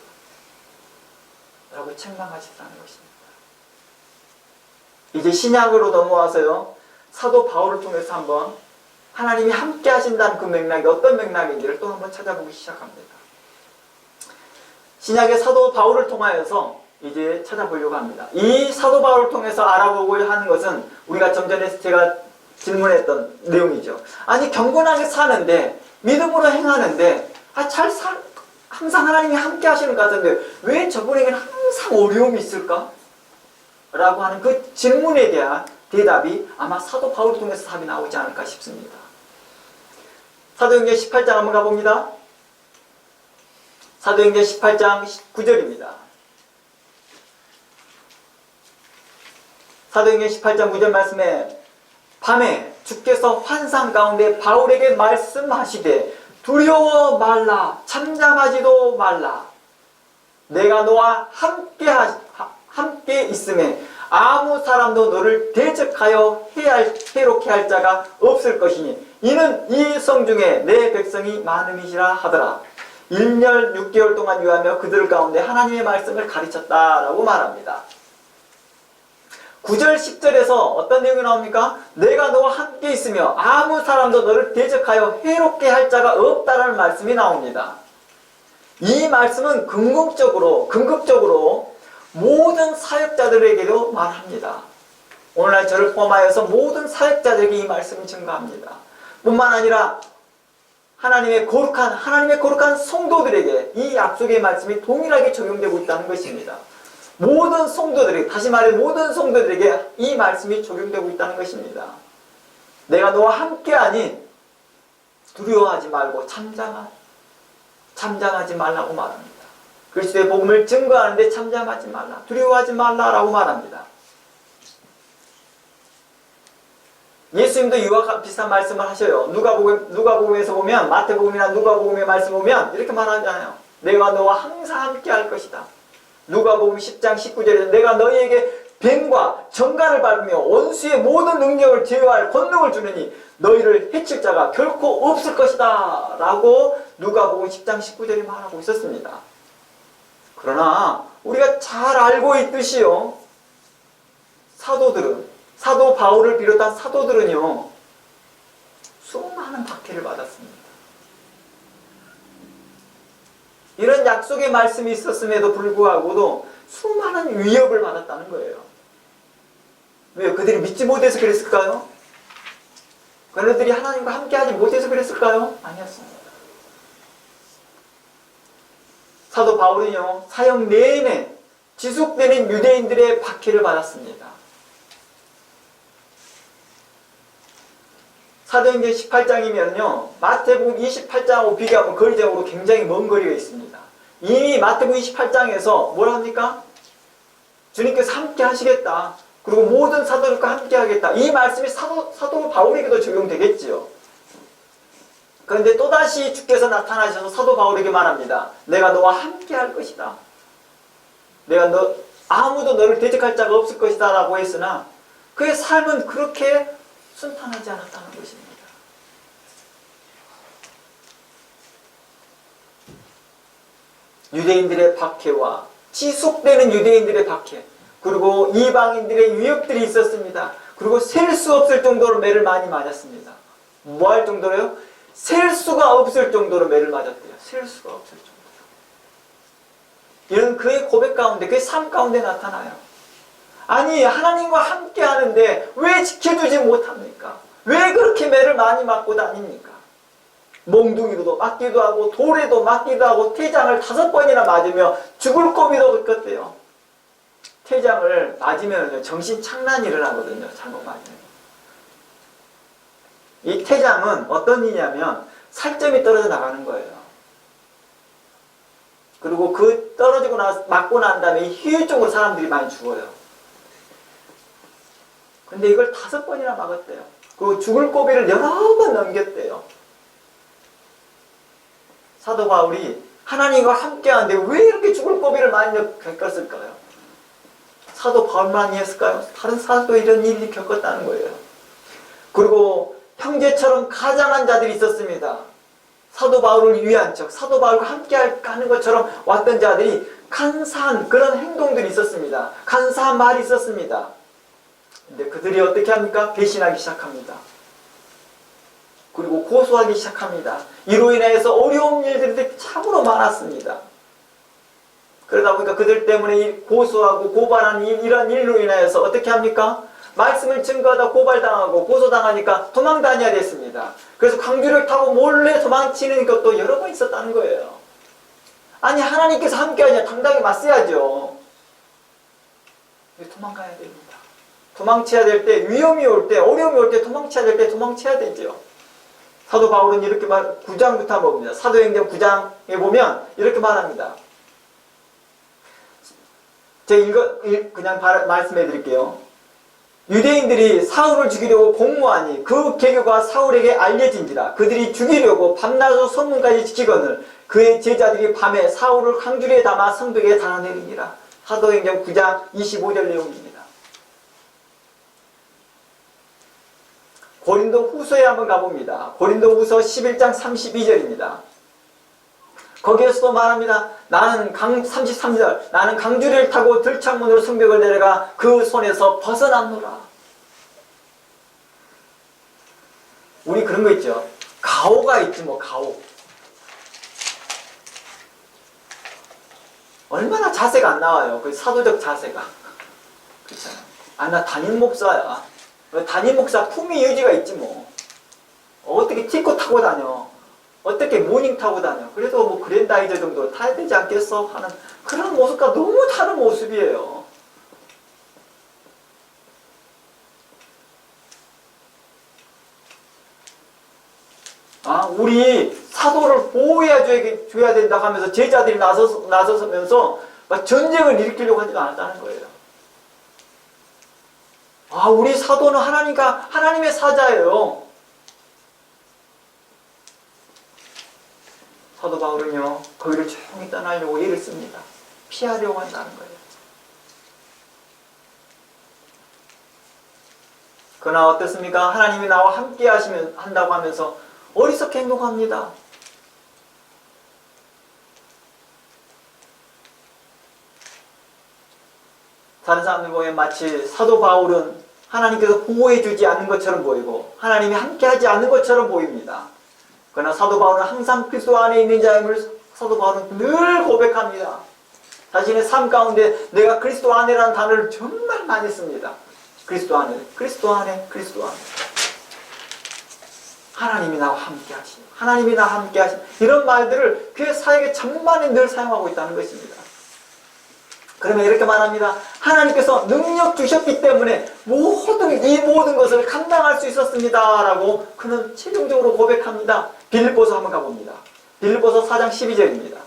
라고 책망하셨다는 것입니다. 이제 신약으로 넘어와서요. 사도 바울을 통해서 한번 하나님이 함께 하신다는 그 맥락이 어떤 맥락인지를 또 한번 찾아보기 시작합니다. 신약의 사도 바울을 통하여서 이제 찾아보려고 합니다. 이 사도 바울을 통해서 알아보고 하는 것은 우리가 좀 전에 제가 질문했던 내용이죠. 아니 경건하게 사는데 믿음으로 행하는데 항상 하나님이 함께 하시는 것 같은데 왜 저분에게는 항상 어려움이 있을까? 라고 하는 그 질문에 대한 대답이 아마 사도 바울을 통해서 답이 나오지 않을까 싶습니다. 사도행전 18장 한번 가봅니다. 사도행전 18장 9절입니다. 사도행전 18장 9절 말씀에 밤에 주께서 환상 가운데 바울에게 말씀하시되 두려워 말라 잠잠하지도 말라 내가 너와 함께 있음에 아무 사람도 너를 대적하여 해롭게 할 자가 없을 것이니 이는 이 성 중에 내 백성이 많음이시라 하더라. 1년 6개월 동안 유하며 그들 가운데 하나님의 말씀을 가르쳤다라고 말합니다. 9절 10절에서 어떤 내용이 나옵니까? 내가 너와 함께 있으며 아무 사람도 너를 대적하여 해롭게 할 자가 없다라는 말씀이 나옵니다. 이 말씀은 궁극적으로 모든 사역자들에게도 말합니다. 오늘날 저를 포함하여서 모든 사역자들에게 이 말씀을 증거합니다. 뿐만 아니라 하나님의 거룩한 성도들에게 이 약속의 말씀이 동일하게 적용되고 있다는 것입니다. 모든 성도들에게, 다시 말해 모든 성도들에게 이 말씀이 적용되고 있다는 것입니다. 내가 너와 함께하니 두려워하지 말고 잠잠하지 말라고 말합니다. 그리스도의 복음을 증거하는데 잠잠하지 말라, 두려워하지 말라라고 말합니다. 예수님도 이와 비슷한 말씀을 하셔요. 누가복음에서 보면, 마태복음이나 누가복음의 말씀 보면 이렇게 말하잖아요. 내가 너와 항상 함께 할 것이다. 누가복음 10장 19절에서 내가 너희에게 뱀과 정갈을 밟으며 원수의 모든 능력을 제어할 권능을 주느니 너희를 해칠 자가 결코 없을 것이다 라고 누가복음 10장 19절이 말하고 있었습니다. 그러나 우리가 잘 알고 있듯이요, 사도 바울을 비롯한 사도들은요 수많은 박해를 받았습니다. 이런 약속의 말씀이 있었음에도 불구하고도 수많은 위협을 받았다는 거예요. 왜요? 그들이 믿지 못해서 그랬을까요? 그들이 하나님과 함께하지 못해서 그랬을까요? 아니었습니다. 사도 바울은요 사역 내내 지속되는 유대인들의 박해를 받았습니다. 사도행전 18장이면요 마태복음 28장하고 비교하면 거리적으로 굉장히 먼 거리가 있습니다. 이미 마태복음 28장에서 뭘 합니까? 주님께서 함께 하시겠다. 그리고 모든 사도들과 함께 하겠다. 이 말씀이 사도 바울에게도 적용되겠지요. 그런데 또다시 주께서 나타나셔서 사도 바울에게 말합니다. 내가 너와 함께 할 것이다. 아무도 너를 대적할 자가 없을 것이다 라고 했으나 그의 삶은 그렇게 순탄하지 않았다는 것입니다. 유대인들의 박해와 지속되는 유대인들의 박해, 그리고 이방인들의 위협들이 있었습니다. 그리고 셀 수 없을 정도로 매를 많이 맞았습니다. 뭐 할 정도로요? 셀 수가 없을 정도로 매를 맞았대요. 셀 수가 없을 정도로. 이런 그의 고백 가운데, 그의 삶 가운데 나타나요. 아니, 하나님과 함께 하는데 왜 지켜주지 못합니까? 왜 그렇게 매를 많이 맞고 다닙니까? 몽둥이로도 맞기도 하고 돌에도 맞기도 하고 태장을 5번이나 맞으며 죽을 고비도 겪었대요. 태장을 맞으면 정신 착란이 일어나거든요. 잘못 맞으면. 이 태장은 어떤 일이냐면 살점이 떨어져 나가는 거예요. 그리고 그 떨어지고 맞고 난 다음에 희유증으로 사람들이 많이 죽어요. 근데 이걸 5번이나 막았대요. 그리고 죽을 고비를 여러 번 넘겼대요. 사도 바울이 하나님과 함께하는데 왜 이렇게 죽을 고비를 많이 겪었을까요? 사도 바울만이 했을까요? 다른 사도도 이런 일이 겪었다는 거예요. 그리고 형제처럼 가장한 자들이 있었습니다. 사도 바울을 위한 척, 사도 바울과 함께 하는 것처럼 왔던 자들이 간사한 그런 행동들이 있었습니다. 간사한 말이 있었습니다. 근데 그들이 어떻게 합니까? 배신하기 시작합니다. 그리고 고소하기 시작합니다. 이로 인해서 어려운 일들이 참으로 많았습니다. 그러다 보니까 그들 때문에 고소하고 고발하는 이런 일로 인해서 어떻게 합니까? 말씀을 증거하다 고발당하고 고소당하니까 도망 다녀야 됐습니다. 그래서 광주를 타고 몰래 도망치는 것도 여러 번 있었다는 거예요. 아니, 하나님께서 함께하냐 당당히 맞서야죠. 도망가야 됩니다. 도망쳐야 될 때, 위험이 올 때, 어려움이 올 때 도망쳐야 될 때 도망쳐야 되죠. 사도 바울은 이렇게 9장부터 한번 봅니다. 사도행전 9장에 보면 이렇게 말합니다. 제가 그냥 말씀해 드릴게요. 유대인들이 사울을 죽이려고 공모하니 그 계교가 사울에게 알려진지라. 그들이 죽이려고 밤낮으로 소문까지 지키거늘 그의 제자들이 밤에 사울을 강주리에 담아 성벽에 달아내리니라. 사도행전 9장 25절 내용입니다. 고린도 후서에 한번 가봅니다. 고린도 후서 11장 32절입니다. 거기에서도 말합니다. 33절, 나는 강주리를 타고 들창문으로 성벽을 내려가 그 손에서 벗어났노라. 우리 그런 거 있죠. 가오가 있지 뭐 가오. 얼마나 자세가 안 나와요. 그 사도적 자세가. 그렇잖아. 아, 나 담임 목사야. 담임 목사 품위 유지가 있지 뭐. 어떻게 티코 타고 다녀. 어떻게 모닝 타고 다녀. 그래도 뭐 그랜다이저 정도 타야 되지 않겠어? 하는 그런 모습과 너무 다른 모습이에요. 아, 우리 사도를 보호해줘야 된다 하면서 제자들이 나서면서 막 전쟁을 일으키려고 하지 않았다는 거예요. 아, 우리 사도는 하나님의 사자예요. 사도 바울은요, 거기를 조용히 떠나려고 애를 씁니다. 피하려고 한다는 거예요. 그러나 어떻습니까? 하나님이 나와 함께 한다고 하면서 어리석게 행동합니다. 다른 사람들 보면 마치 사도 바울은 하나님께서 보호해주지 않는 것처럼 보이고 하나님이 함께하지 않는 것처럼 보입니다. 그러나 사도 바울은 항상 그리스도 안에 있는 자임을 사도 바울은 늘 고백합니다. 자신의 삶 가운데 내가 그리스도 안에라는 단어를 정말 많이 씁니다. 그리스도 안에, 그리스도 안에, 그리스도 안에. 하나님이 나와 함께 하시니, 하나님이 나와 함께 하시니, 이런 말들을 교회 사역에 천만에 늘 사용하고 있다는 것입니다. 그러면 이렇게 말합니다. 하나님께서 능력 주셨기 때문에 이 모든 것을 감당할 수 있었습니다. 라고 그는 최종적으로 고백합니다. 빌립보서 한번 가봅니다. 빌립보서 4장 12절입니다.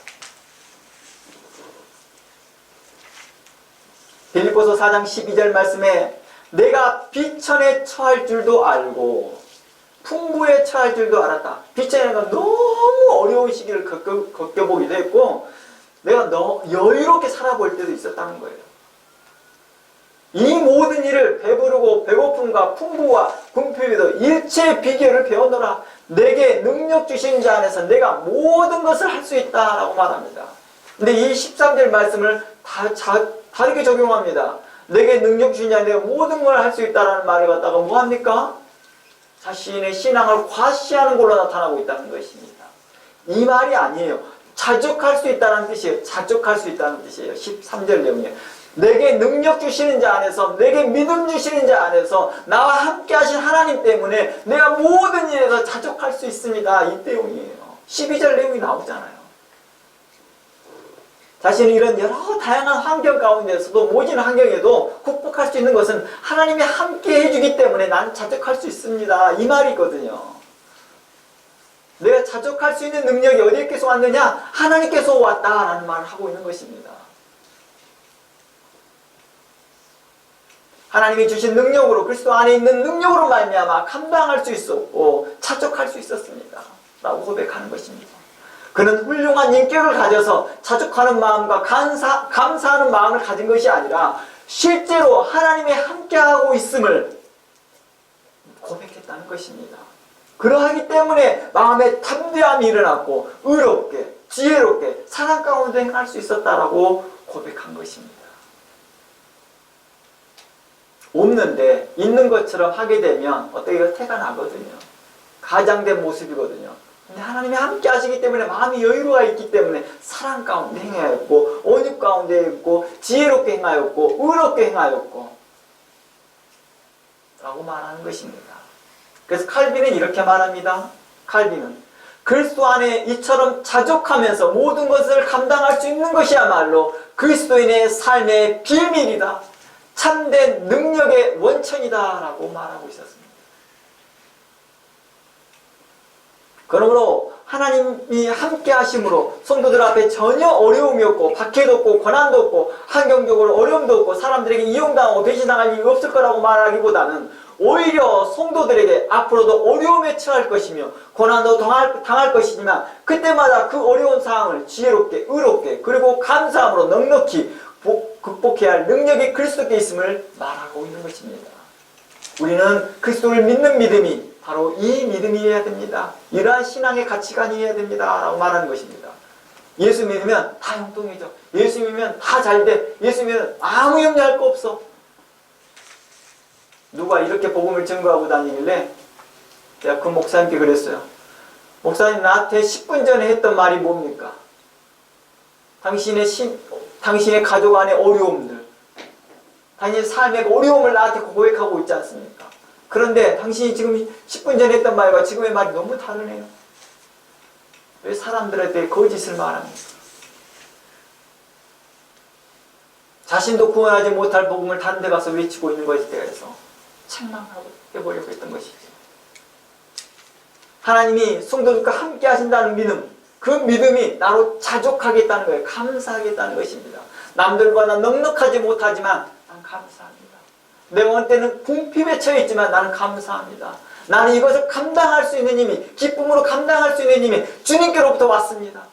빌립보서 4장 12절 말씀에 내가 비천에 처할 줄도 알고 풍부에 처할 줄도 알았다. 비천에는 너무 어려운 시기를 겪어보기도 했고 내가 여유롭게 살아볼 때도 있었다는 거예요. 이 모든 일을 배부르고 배고픔과 풍부와 궁핍에도 일체의 비결을 배우노라. 내게 능력 주신 자 안에서 내가 모든 것을 할 수 있다라고 말합니다. 근데 이 13절 말씀을 다르게 적용합니다. 내게 능력 주신 자 내가 모든 걸 할 수 있다라는 말을 갖다가 뭐합니까? 자신의 신앙을 과시하는 걸로 나타나고 있다는 것입니다. 이 말이 아니에요. 자족할 수 있다는 뜻이에요. 자족할 수 있다는 뜻이에요. 13절 내용이에요. 내게 능력 주시는 자 안에서, 내게 믿음 주시는 자 안에서 나와 함께 하신 하나님 때문에 내가 모든 일에서 자족할 수 있습니다. 이 내용이에요. 12절 내용이 나오잖아요. 자신은 이런 여러 다양한 환경 가운데서도 모진 환경에도 극복할 수 있는 것은 하나님이 함께 해주기 때문에 나는 자족할 수 있습니다. 이 말이거든요. 내가 자족할 수 있는 능력이 어디에서 왔느냐? 하나님께서 왔다라는 말을 하고 있는 것입니다. 하나님이 주신 능력으로 그리스도 안에 있는 능력으로 말미암아 감당할 수 있었고 자족할 수 있었습니다. 라고 고백하는 것입니다. 그는 훌륭한 인격을 가져서 자족하는 마음과 감사하는 마음을 가진 것이 아니라 실제로 하나님이 함께하고 있음을 고백했다는 것입니다. 그러하기 때문에 마음에 담대함이 일어났고 의롭게 지혜롭게 사랑 가운데 행할 수 있었다라고 고백한 것입니다. 없는데 있는 것처럼 하게 되면 어떻게 태가 나거든요. 가장된 모습이거든요. 근데 하나님이 함께 하시기 때문에 마음이 여유로워 있기 때문에 사랑 가운데 행하였고 온유 가운데 있고 지혜롭게 행하였고 의롭게 행하였고 라고 말하는 것입니다. 그래서 칼빈은 이렇게 말합니다. 칼빈은 그리스도 안에 이처럼 자족하면서 모든 것을 감당할 수 있는 것이야말로 그리스도인의 삶의 비밀이다. 참된 능력의 원천이다 라고 말하고 있었습니다. 그러므로 하나님이 함께 하심으로 성도들 앞에 전혀 어려움이 없고 박해도 없고 고난도 없고 환경적으로 어려움도 없고 사람들에게 이용당하고 배신당할 일이 없을 거라고 말하기보다는 오히려 성도들에게 앞으로도 어려움에 처할 것이며 고난도 당할 것이지만 그때마다 그 어려운 상황을 지혜롭게 의롭게 그리고 감사함으로 넉넉히 극복해야 할 능력이 그리스도께 있음을 말하고 있는 것입니다. 우리는 그리스도를 믿는 믿음이 바로 이 믿음이어야 됩니다. 이러한 신앙의 가치관이어야 됩니다 라고 말하는 것입니다. 예수 믿으면 다 형통해져. 예수 믿으면 다 잘돼. 예수 믿으면 아무 염려할 거 없어. 누가 이렇게 복음을 증거하고 다니길래 제가 그 목사님께 그랬어요. 목사님, 나한테 10분 전에 했던 말이 뭡니까? 당신의 가족 안의 어려움들, 당신의 삶의 어려움을 나한테 고백하고 있지 않습니까? 그런데 당신이 지금 10분 전에 했던 말과 지금의 말이 너무 다르네요. 왜 사람들한테 거짓을 말합니까? 자신도 구원하지 못할 복음을 다른 데 가서 외치고 있는 것에 대해서 책망하고 해보려고 했던 것이죠. 하나님이 성도들과 함께 하신다는 믿음, 그 믿음이 나로 자족하겠다는 거예요. 감사하겠다는 것입니다. 남들보다 넉넉하지 못하지만 난 감사합니다. 내 원때는 궁핍에 처해 있지만 나는 감사합니다. 나는 이것을 감당할 수 있는 힘이, 기쁨으로 감당할 수 있는 힘이 주님께로부터 왔습니다.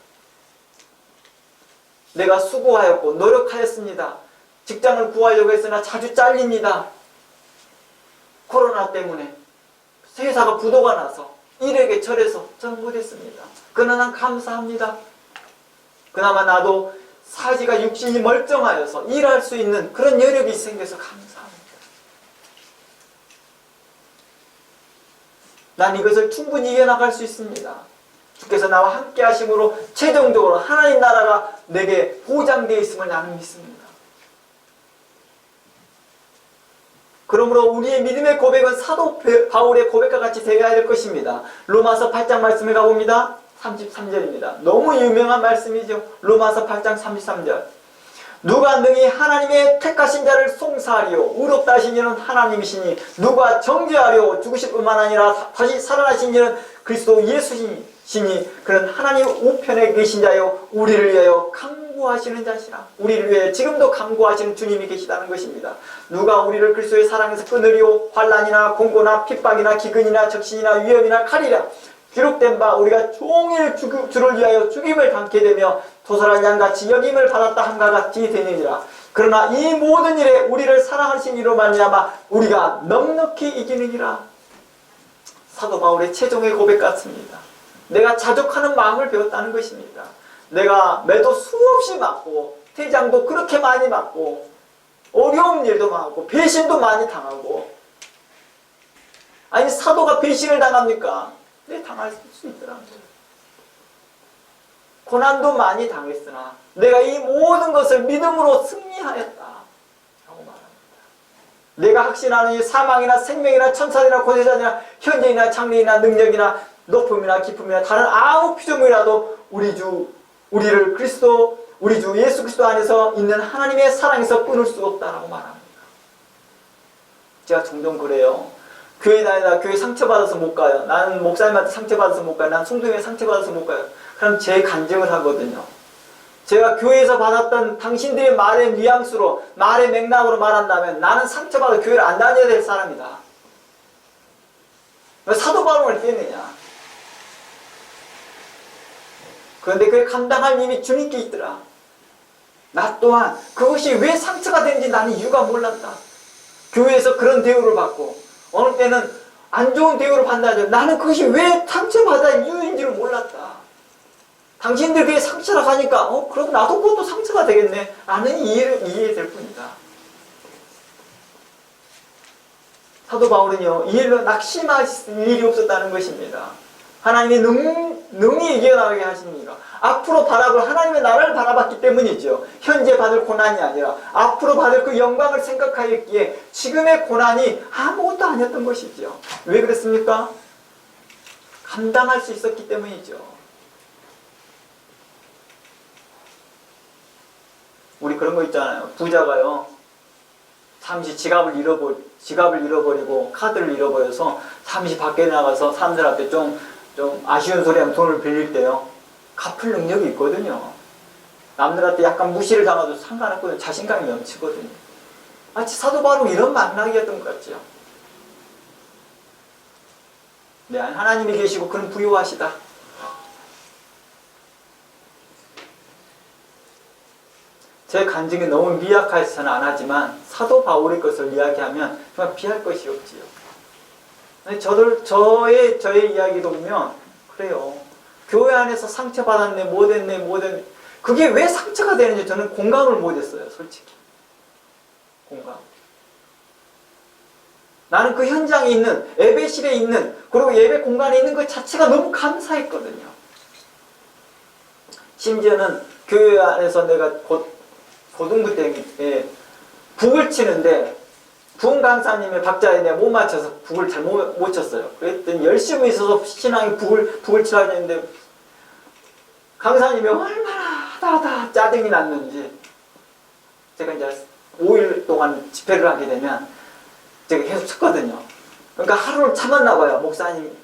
내가 수고하였고 노력하였습니다. 직장을 구하려고 했으나 자주 잘립니다. 코로나 때문에 회사가 부도가 나서 일에게 절해서 저는 못했습니다. 그러나 난 감사합니다. 그나마 나도 사지가 육신이 멀쩡하여서 일할 수 있는 그런 여력이 생겨서 감사합니다. 난 이것을 충분히 이겨나갈 수 있습니다. 주께서 나와 함께 하심으로 최종적으로 하나님 나라가 내게 보장되어 있음을 나는 믿습니다. 그러므로 우리의 믿음의 고백은 사도 바울의 고백과 같이 되어야 될 것입니다. 로마서 8장 말씀에 가봅니다. 33절입니다. 너무 유명한 말씀이죠. 로마서 8장 33절. 누가 능히 하나님의 택하신 자를 송사하리요 의롭다 하신 이는 하나님이시니 누가 정죄하리요 죽으실 뿐만 아니라 다시 살아나신 이는 그리스도 예수시니 그는 하나님 우편에 계신 자요 우리를 위하여 간구하시는 자시라. 우리를 위해 지금도 간구하시는 주님이 계시다는 것입니다. 누가 우리를 그리스도의 사랑에서 끊으리요 환난이나 공고나 핍박이나 기근이나 적신이나 위험이나 칼이라. 기록된 바 우리가 종일 주를 위하여 죽임을 당케 되며 도살한 양같이 여김을 받았다 함과 같이 되느니라. 그러나 이 모든 일에 우리를 사랑하신 이로 말미암아 우리가 넉넉히 이기느니라. 사도 바울의 최종의 고백 같습니다. 내가 자족하는 마음을 배웠다는 것입니다. 내가 매도 수없이 맞고 태장도 그렇게 많이 맞고 어려운 일도 많고 배신도 많이 당하고. 아니 사도가 배신을 당합니까? 네, 당할 수 있더라고요. 고난도 많이 당했으나 내가 이 모든 것을 믿음으로 승리하였다 라고 말합니다. 내가 확신하는 이 사망이나 생명이나 천사이나 고세자나 현재이나 장래이나 능력이나 높음이나 깊음이나 다른 아무 피조물이라도 우리 주 예수 그리스도 안에서 있는 하나님의 사랑에서 끊을 수 없다라고 말합니다. 제가 종종 그래요. 교회 다니다 교회 상처받아서 못 가요. 나는 목사님한테 상처받아서 못 가요. 난 성도님한테 상처받아서 못 가요. 그럼 제 간증을 하거든요. 제가 교회에서 받았던 당신들의 말의 뉘앙스로 말의 맥락으로 말한다면 나는 상처받아 교회를 안 다녀야 될 사람이다. 왜 사도 바울을 뺐느냐. 그런데 그걸 감당할 힘이 주님께 있더라. 나 또한 그것이 왜 상처가 되는지 나는 이유가 몰랐다. 교회에서 그런 대우를 받고 어느 때는 안 좋은 대우를 받는다. 나는 그것이 왜 상처받아 이유인지를 몰랐다. 당신들 그게 상처라고 하니까 그럼 나도 그것도 상처가 되겠네. 나는 이해될 뿐이다. 사도 바울은요, 이 일로 낙심할 일이 없었다는 것입니다. 하나님이 능히 이겨나가게 하십니다. 앞으로 바라볼 하나님의 나라를 바라봤기 때문이죠. 현재 받을 고난이 아니라 앞으로 받을 그 영광을 생각하였기에 지금의 고난이 아무것도 아니었던 것이죠. 왜 그랬습니까? 감당할 수 있었기 때문이죠. 우리 그런 거 있잖아요. 부자가요, 잠시 지갑을 잃어버리고 카드를 잃어버려서 잠시 밖에 나가서 사람들 앞에 좀 좀 아쉬운 소리 하면 돈을 빌릴 때요, 갚을 능력이 있거든요. 남들한테 약간 무시를 당해도 상관없거든요. 자신감이 넘치거든요. 마치 사도 바울은 이런 만락이었던 것 같죠. 네, 하나님이 계시고 그는 부유하시다. 제 간증이 너무 미약해서는 안 하지만 사도 바울의 것을 이야기하면 정말 비할 것이 없지요. 저의 이야기도 보면 그래요. 교회 안에서 상처받았네, 뭐 됐네. 그게 왜 상처가 되는지 저는 공감을 못했어요, 솔직히. 공감. 나는 그 현장에 있는, 예배실에 있는, 그리고 예배 공간에 있는 것 자체가 너무 감사했거든요. 심지어는 교회 안에서 내가 고등부 때 북을 치는데 부흥 강사님의 박자에 내가 못 맞춰서 북을 잘 못 쳤어요. 그랬더니 열심히 있어서 신앙이 북을 치라고 했는데 강사님이 얼마나 하다 짜증이 났는지, 제가 이제 5일 동안 집회를 하게 되면 제가 계속 쳤거든요. 그러니까 하루를 참았나 봐요.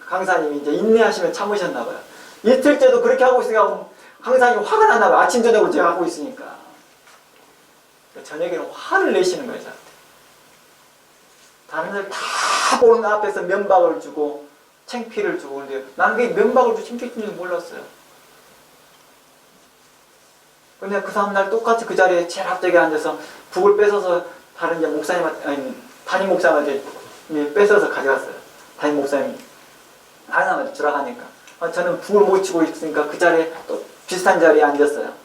강사님이 이제 인내하시면 참으셨나 봐요. 이틀째도 그렇게 하고 있으니까 강사님이 화가 났나 봐요. 아침 저녁으로 제가 하고 있으니까. 저녁에는 화를 내시는 거예요, 저한테. 다른 애들 다 보는 앞에서 면박을 주고 창피를 주고, 그런데 나는 그게 면박을 주고 창피 주는 줄 몰랐어요. 근데 그 다음날 똑같이 그 자리에 제일 앞쪽에 앉아서 북을 뺏어서 다른 이제 담임 목사님한테 뺏어서 가져갔어요. 담임 목사님이 다른 사람한테 주라 하니까 저는 북을 못 치고 있으니까 그 자리에 또 비슷한 자리에 앉았어요.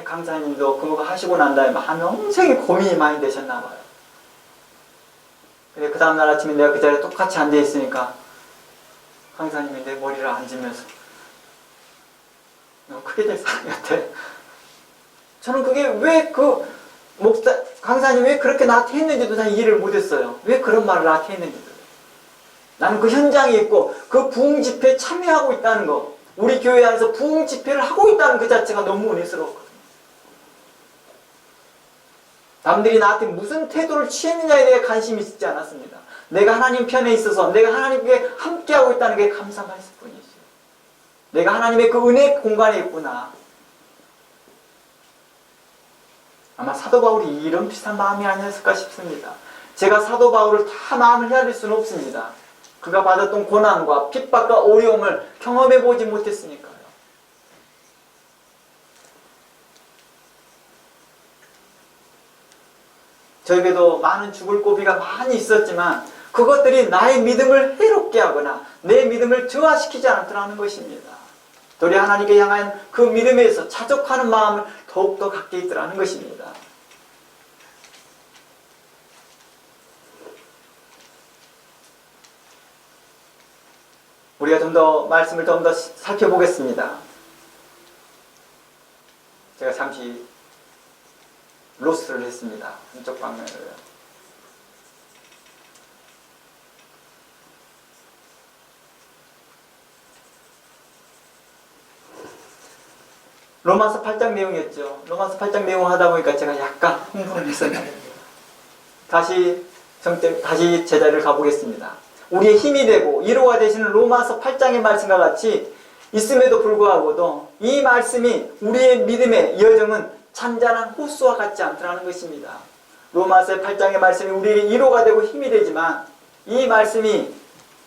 강사님도 그거 하시고 난 다음에 평생이 고민이 많이 되셨나 봐요. 근데 그 다음날 아침에 내가 그 자리에 똑같이 앉아 있으니까 강사님이 내 머리를 앉으면서 너무 크게 될 사람이 같아. 저는 그게 왜 강사님이 왜 그렇게 나한테 했는지도 난 이해를 못했어요. 왜 그런 말을 나한테 했는지도. 나는 그 현장에 있고 그 부흥 집회에 참여하고 있다는 거, 우리 교회 안에서 부흥 집회를 하고 있다는 그 자체가 너무 은혜스러웠거든요. 남들이 나한테 무슨 태도를 취했느냐에 대해 관심이 있지 않았습니다. 내가 하나님 편에 있어서 내가 하나님께 함께하고 있다는 게 감사만 했을 뿐이죠. 내가 하나님의 그 은혜 공간에 있구나. 아마 사도 바울이 이런 비슷한 마음이 아니었을까 싶습니다. 제가 사도 바울을 다 마음을 헤아릴 수는 없습니다. 그가 받았던 고난과 핍박과 어려움을 경험해보지 못했으니까요. 저에게도 많은 죽을 고비가 많이 있었지만 그것들이 나의 믿음을 해롭게 하거나 내 믿음을 저하시키지 않았더라는 것입니다. 도리어 하나님께 향한 그 믿음에서 자족하는 마음을 더욱더 갖게 있더라는 것입니다. 우리가 좀 더 말씀을 좀 더 살펴보겠습니다. 제가 잠시 로스를 했습니다. 한쪽 방면으로요. 로마서 8장 내용이었죠. 로마서 8장 내용 하다 보니까 제가 약간 흥분을 했었는데 다시 제자리를 가보겠습니다. 우리의 힘이 되고 위로가 되시는 로마서 8장의 말씀과 같이 있음에도 불구하고도 이 말씀이 우리의 믿음의 여정은 잔잔한 호수와 같지 않더라는 것입니다. 로마서 8장의 말씀이 우리에게 위로가 되고 힘이 되지만 이 말씀이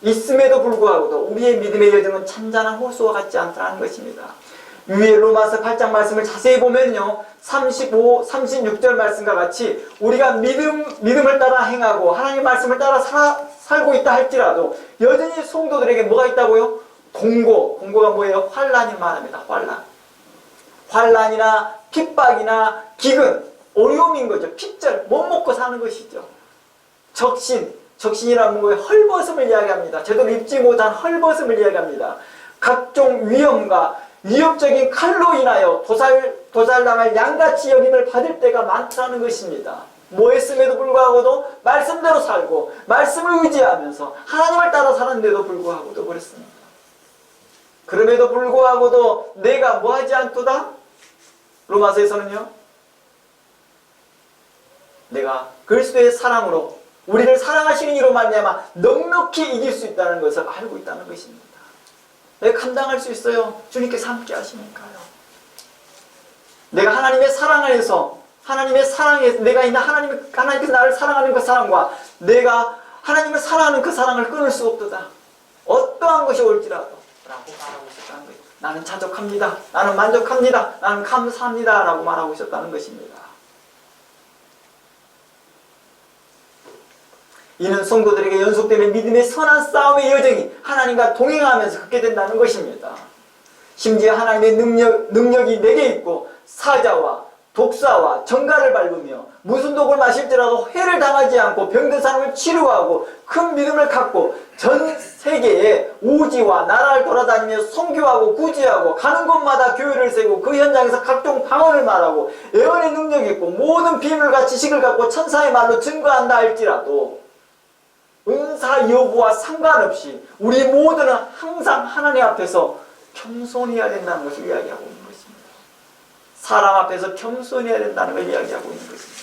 있음에도 불구하고도 우리의 믿음의 여정은 잔잔한 호수와 같지 않더라는 것입니다. 위에 로마서 8장 말씀을 자세히 보면요, 35, 36절 말씀과 같이 우리가 믿음을 따라 행하고 하나님 말씀을 따라 살고 있다 할지라도 여전히 성도들에게 뭐가 있다고요? 공고가 뭐예요? 환난이 말합니다. 환난이나 핍박이나 기근, 어려움인 거죠. 핍절, 못 먹고 사는 것이죠. 적신이라는 거에 헐벗음을 이야기합니다. 제대로 입지 못한 헐벗음을 이야기합니다. 각종 위험과 위협적인 칼로 인하여 도살당할 양같이 여김을 받을 때가 많다는 것입니다. 뭐 했음에도 불구하고도 말씀대로 살고 말씀을 의지하면서 하나님을 따라 살았는데도 불구하고도 그랬습니다. 그럼에도 불구하고도 내가 뭐하지 않도다? 로마서에서는요, 내가 그리스도의 사랑으로 우리를 사랑하시는 이로 말미암아 넉넉히 이길 수 있다는 것을 알고 있다는 것입니다. 내가 감당할 수 있어요. 주님께서 함께 하시니까요. 내가 하나님의 사랑 안에서, 하나님의 사랑에 내가 있는 하나님께서 나를 사랑하는 그 사랑과 내가 하나님을 사랑하는 그 사랑을 끊을 수 없도다. 어떠한 것이 올지라도 라고 말하고 있었다는 거예요. 나는 자족합니다. 나는 만족합니다. 나는 감사합니다. 라고 말하고 있었다는 것입니다. 이는 성도들에게 연속되는 믿음의 선한 싸움의 여정이 하나님과 동행하면서 걷게 된다는 것입니다. 심지어 하나님의 능력이 내게 있고 사자와 독사와 정갈을 밟으며 무슨 독을 마실지라도 해를 당하지 않고 병든 사람을 치료하고 큰 믿음을 갖고 전 세계에 오지와 나라를 돌아다니며 선교하고 구제하고 가는 곳마다 교회를 세우고 그 현장에서 각종 방언을 말하고 예언의 능력이 있고 모든 비밀과 지식을 갖고 천사의 말로 증거한다 할지라도 은사 여부와 상관없이 우리 모두는 항상 하나님 앞에서 겸손해야 된다는 것을 이야기하고 있는 것입니다. 사람 앞에서 겸손해야 된다는 걸 이야기하고 있는 것입니다.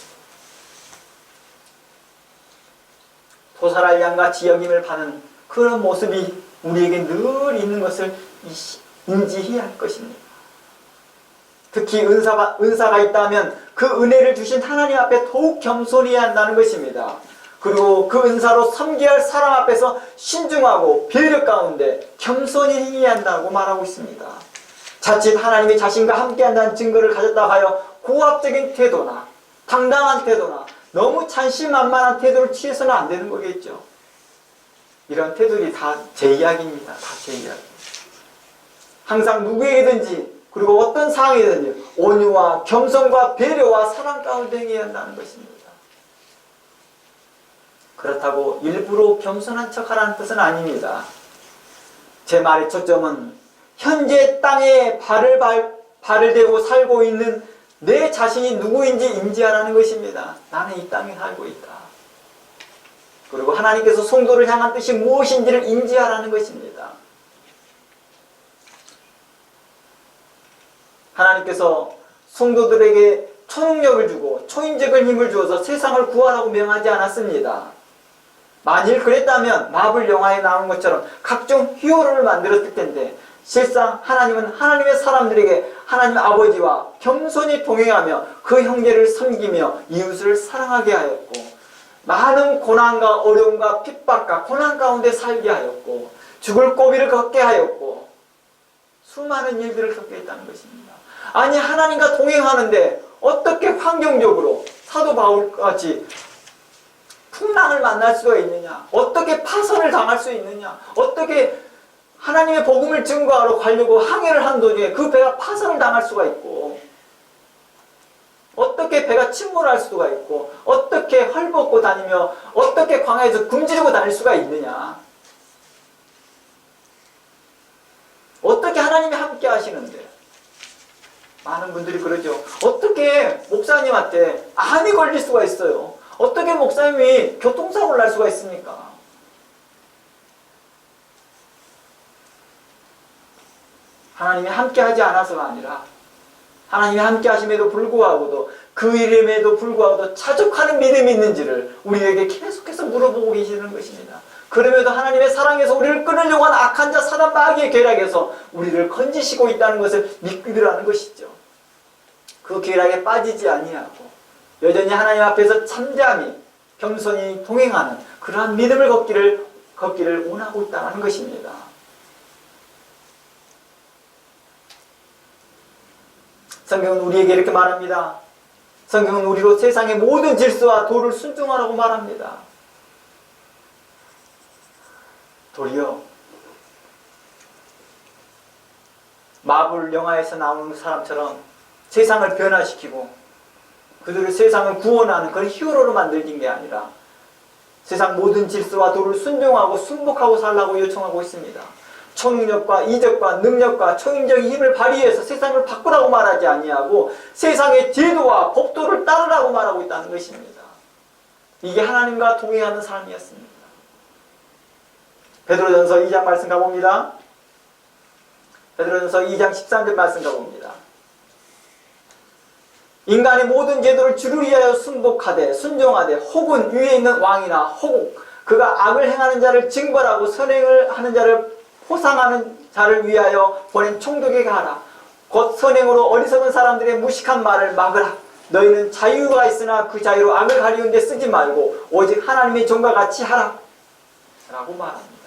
도살할 양같이 여김을 받는 그런 모습이 우리에게 늘 있는 것을 인지해야 할 것입니다. 특히 은사가 있다면 그 은혜를 주신 하나님 앞에 더욱 겸손해야 한다는 것입니다. 그리고 그 은사로 섬겨야 할 사람 앞에서 신중하고 배려 가운데 겸손히 행해야 한다고 말하고 있습니다. 자칫 하나님이 자신과 함께한다는 증거를 가졌다 하여 고압적인 태도나 당당한 태도나 너무 찬신만만한 태도를 취해서는 안 되는 거겠죠. 이런 태도들이 다 제 이야기입니다. 다 제 이야기. 항상 누구에게든지 그리고 어떤 상황이든지 온유와 겸손과 배려와 사랑 가운데 행해야 한다는 것입니다. 그렇다고 일부러 겸손한 척하라는 뜻은 아닙니다. 제 말의 초점은 현재 땅에 발을 대고 살고 있는 내 자신이 누구인지 인지하라는 것입니다. 나는 이 땅에 살고 있다. 그리고 하나님께서 성도를 향한 뜻이 무엇인지를 인지하라는 것입니다. 하나님께서 성도들에게 초능력을 주고 초인적인 힘을 주어서 세상을 구하라고 명하지 않았습니다. 만일 그랬다면 마블 영화에 나온 것처럼 각종 히어로를 만들었을 텐데 실상 하나님은 하나님의 사람들에게 하나님 아버지와 겸손히 동행하며 그 형제를 섬기며 이웃을 사랑하게 하였고 많은 고난과 어려움과 핍박과 고난 가운데 살게 하였고 죽을 고비를 걷게 하였고 수많은 일들을 겪게 했다는 것입니다. 아니 하나님과 동행하는데 어떻게 환경적으로 사도 바울같이 풍랑을 만날 수가 있느냐? 어떻게 파선을 당할 수 있느냐? 어떻게 하나님의 복음을 증거하러 가려고 항해를 한 도중에 그 배가 파선을 당할 수가 있고 어떻게 배가 침몰할 수가 있고 어떻게 헐벗고 다니며 어떻게 광야에서 굶주리고 다닐 수가 있느냐? 어떻게 하나님이 함께 하시는데? 많은 분들이 그러죠. 어떻게 목사님한테 암이 걸릴 수가 있어요? 어떻게 목사님이 교통사고를 날 수가 있습니까? 하나님이 함께 하지 않아서가 아니라 하나님이 함께 하심에도 불구하고도 그 이름에도 불구하고도 자족하는 믿음이 있는지를 우리에게 계속해서 물어보고 계시는 것입니다. 그럼에도 하나님의 사랑에서 우리를 끊으려고 한 악한 자 사단 마귀의 계략에서 우리를 건지시고 있다는 것을 믿으라는 것이죠. 그 계략에 빠지지 아니하고 여전히 하나님 앞에서 잠잠히 겸손히 동행하는 그러한 믿음을 걷기를 원하고 있다는 것입니다. 성경은 우리에게 이렇게 말합니다. 성경은 우리로 세상의 모든 질서와 도를 순종하라고 말합니다. 도리어 마블 영화에서 나오는 사람처럼 세상을 변화시키고 그들을 세상을 구원하는 그런 히어로로 만들긴 게 아니라 세상 모든 질서와 도를 순종하고 순복하고 살라고 요청하고 있습니다. 초능력과 이적과 능력과 초인적인 힘을 발휘해서 세상을 바꾸라고 말하지 아니하고 세상의 제도와 법도를 따르라고 말하고 있다는 것입니다. 이게 하나님과 동행하는 삶이었습니다. 베드로전서 2장 말씀 가봅니다. 베드로전서 2장 13절 말씀 가봅니다. 인간의 모든 제도를 주를 위하여 순복하되 순종하되 혹은 위에 있는 왕이나 혹 그가 악을 행하는 자를 징벌하고 선행을 하는 자를 호상하는 자를 위하여 보낸 총독에게 하라. 곧 선행으로 어리석은 사람들의 무식한 말을 막으라. 너희는 자유가 있으나 그 자유로 악을 가리운 데 쓰지 말고 오직 하나님의 종과 같이 하라 라고 말합니다.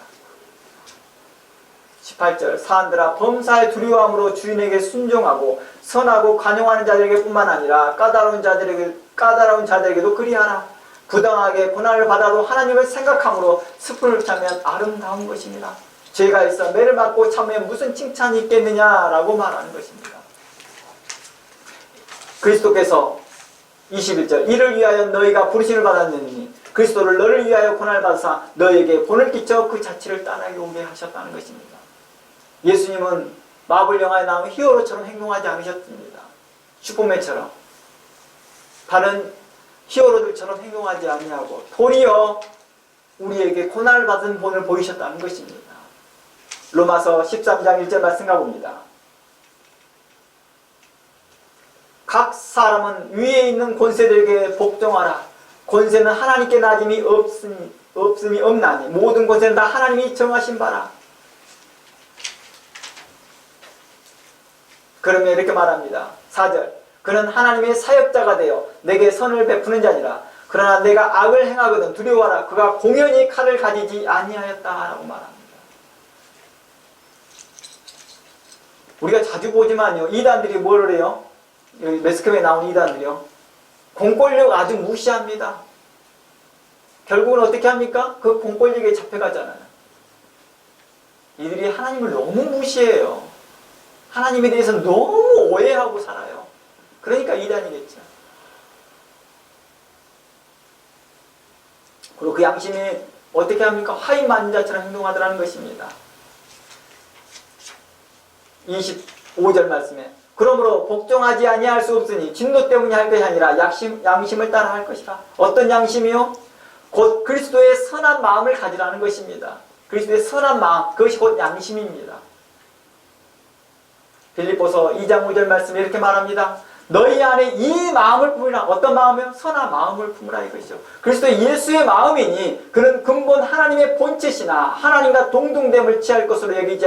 18절 사한들아 범사에 두려워함으로 주인에게 순종하고 선하고 관용하는 자들에게 뿐만 아니라 까다로운 자들에게도 그리하라. 부당하게 고난을 받아도 하나님을 생각함으로 스푼을 차면 아름다운 것입니다. 죄가 있어 매를 맞고 참으면 무슨 칭찬이 있겠느냐라고 말하는 것입니다. 그리스도께서 21절 이를 위하여 너희가 부르심을 받았느니 그리스도를 너를 위하여 고난을 받으사 너희에게 본을 끼쳐 그 자취를 떠나게 오게 하셨다는 것입니다. 예수님은 마블 영화에 나온 히어로처럼 행동하지 않으셨습니다. 슈퍼맨처럼 다른 히어로들처럼 행동하지 아니하고 도리어 우리에게 고난을 받은 본을 보이셨다는 것입니다. 로마서 13장 1절 말씀 가봅니다. 각 사람은 위에 있는 권세들에게 복종하라. 권세는 하나님께 나짐이 없음이 없나니 모든 권세는 다 하나님이 정하신 바라. 그러면 이렇게 말합니다. 4절 그는 하나님의 사역자가 되어 내게 선을 베푸는 자니라. 그러나 내가 악을 행하거든 두려워하라. 그가 공연히 칼을 가지지 아니하였다라고 말합니다. 우리가 자주 보지만요. 이단들이 뭘 해요? 매스컴에 나온 이단들이요. 공권력 아주 무시합니다. 결국은 어떻게 합니까? 그 공권력에 잡혀가잖아요. 이들이 하나님을 너무 무시해요. 하나님에 대해서 너무 오해하고 살아요. 그러니까 이단이겠죠. 그리고 그 양심이 어떻게 합니까? 화인 맞는 자처럼 행동하더라는 것입니다. 25절 말씀에 그러므로 복종하지 아니할 수 없으니 진노 때문에 할 것이 아니라 양심을 따라 할 것이라. 어떤 양심이요? 곧 그리스도의 선한 마음을 가지라는 것입니다. 그리스도의 선한 마음, 그것이 곧 양심입니다. 빌립보서 2장 5절 말씀에 이렇게 말합니다. 너희 안에 이 마음을 품으라. 어떤 마음이요? 선한 마음을 품으라 이것이죠. 그리스도 예수의 마음이니 그는 근본 하나님의 본체시나 하나님과 동등됨을 취할 것으로 여기지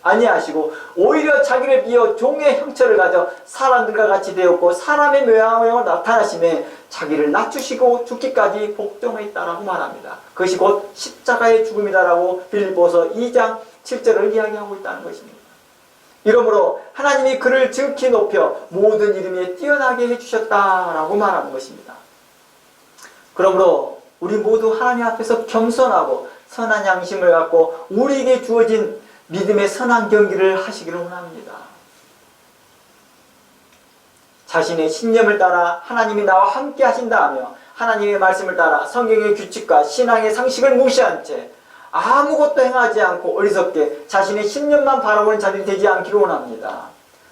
아니하시고 오히려 자기를 비어 종의 형체를 가져 사람들과 같이 되었고 사람의 모양으로 나타나심에 자기를 낮추시고 죽기까지 복종했다라고 말합니다. 그것이 곧 십자가의 죽음이다라고 빌립보서 2장 7절을 이야기하고 있다는 것입니다. 이러므로 하나님이 그를 지극히 높여 모든 이름에 뛰어나게 해주셨다라고 말하는 것입니다. 그러므로 우리 모두 하나님 앞에서 겸손하고 선한 양심을 갖고 우리에게 주어진 믿음의 선한 경기를 하시기를 원합니다. 자신의 신념을 따라 하나님이 나와 함께 하신다 하며 하나님의 말씀을 따라 성경의 규칙과 신앙의 상식을 무시한 채 아무것도 행하지 않고 어리석게 자신의 신념만 바라보는 자들이 되지 않기를 원합니다.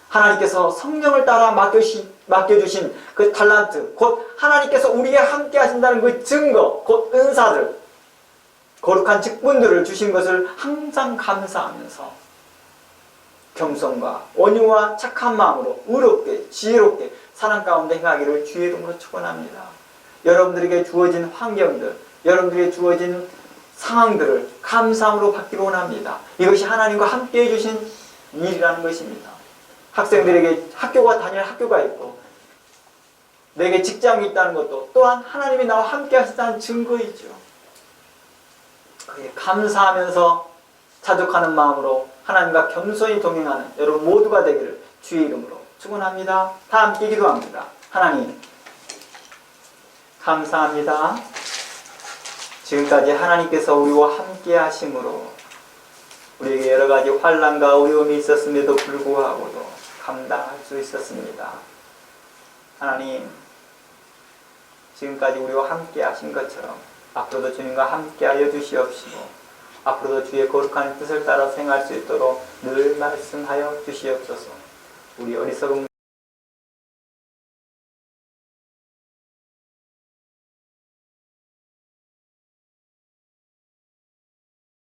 하나님께서 성령을 따라 맡겨주신 그 달란트, 곧 하나님께서 우리에게 함께 하신다는 그 증거, 곧 은사들, 거룩한 직분들을 주신 것을 항상 감사하면서 겸손과 온유와 착한 마음으로 의롭게, 지혜롭게 사랑 가운데 행하기를 주의 이름으로 축원합니다. 여러분들에게 주어진 환경들, 여러분들에게 주어진 상황들을 감사함으로 받기를 원합니다. 이것이 하나님과 함께 해주신 일이라는 것입니다. 학생들에게 학교가 다닐 학교가 있고 내게 직장이 있다는 것도 또한 하나님이 나와 함께 하신다는 증거이죠. 그게 감사하면서 자족하는 마음으로 하나님과 겸손히 동행하는 여러분 모두가 되기를 주의 이름으로 축원합니다. 다 함께 기도합니다. 하나님 감사합니다. 지금까지 하나님께서 우리와 함께 하심으로 우리에게 여러 가지 환난과 어려움이 있었음에도 불구하고도 감당할 수 있었습니다. 하나님, 지금까지 우리와 함께 하신 것처럼 앞으로도 주님과 함께 하여 주시옵시고 앞으로도 주의 거룩한 뜻을 따라 생활할 수 있도록 늘 말씀하여 주시옵소서. 우리 어리석은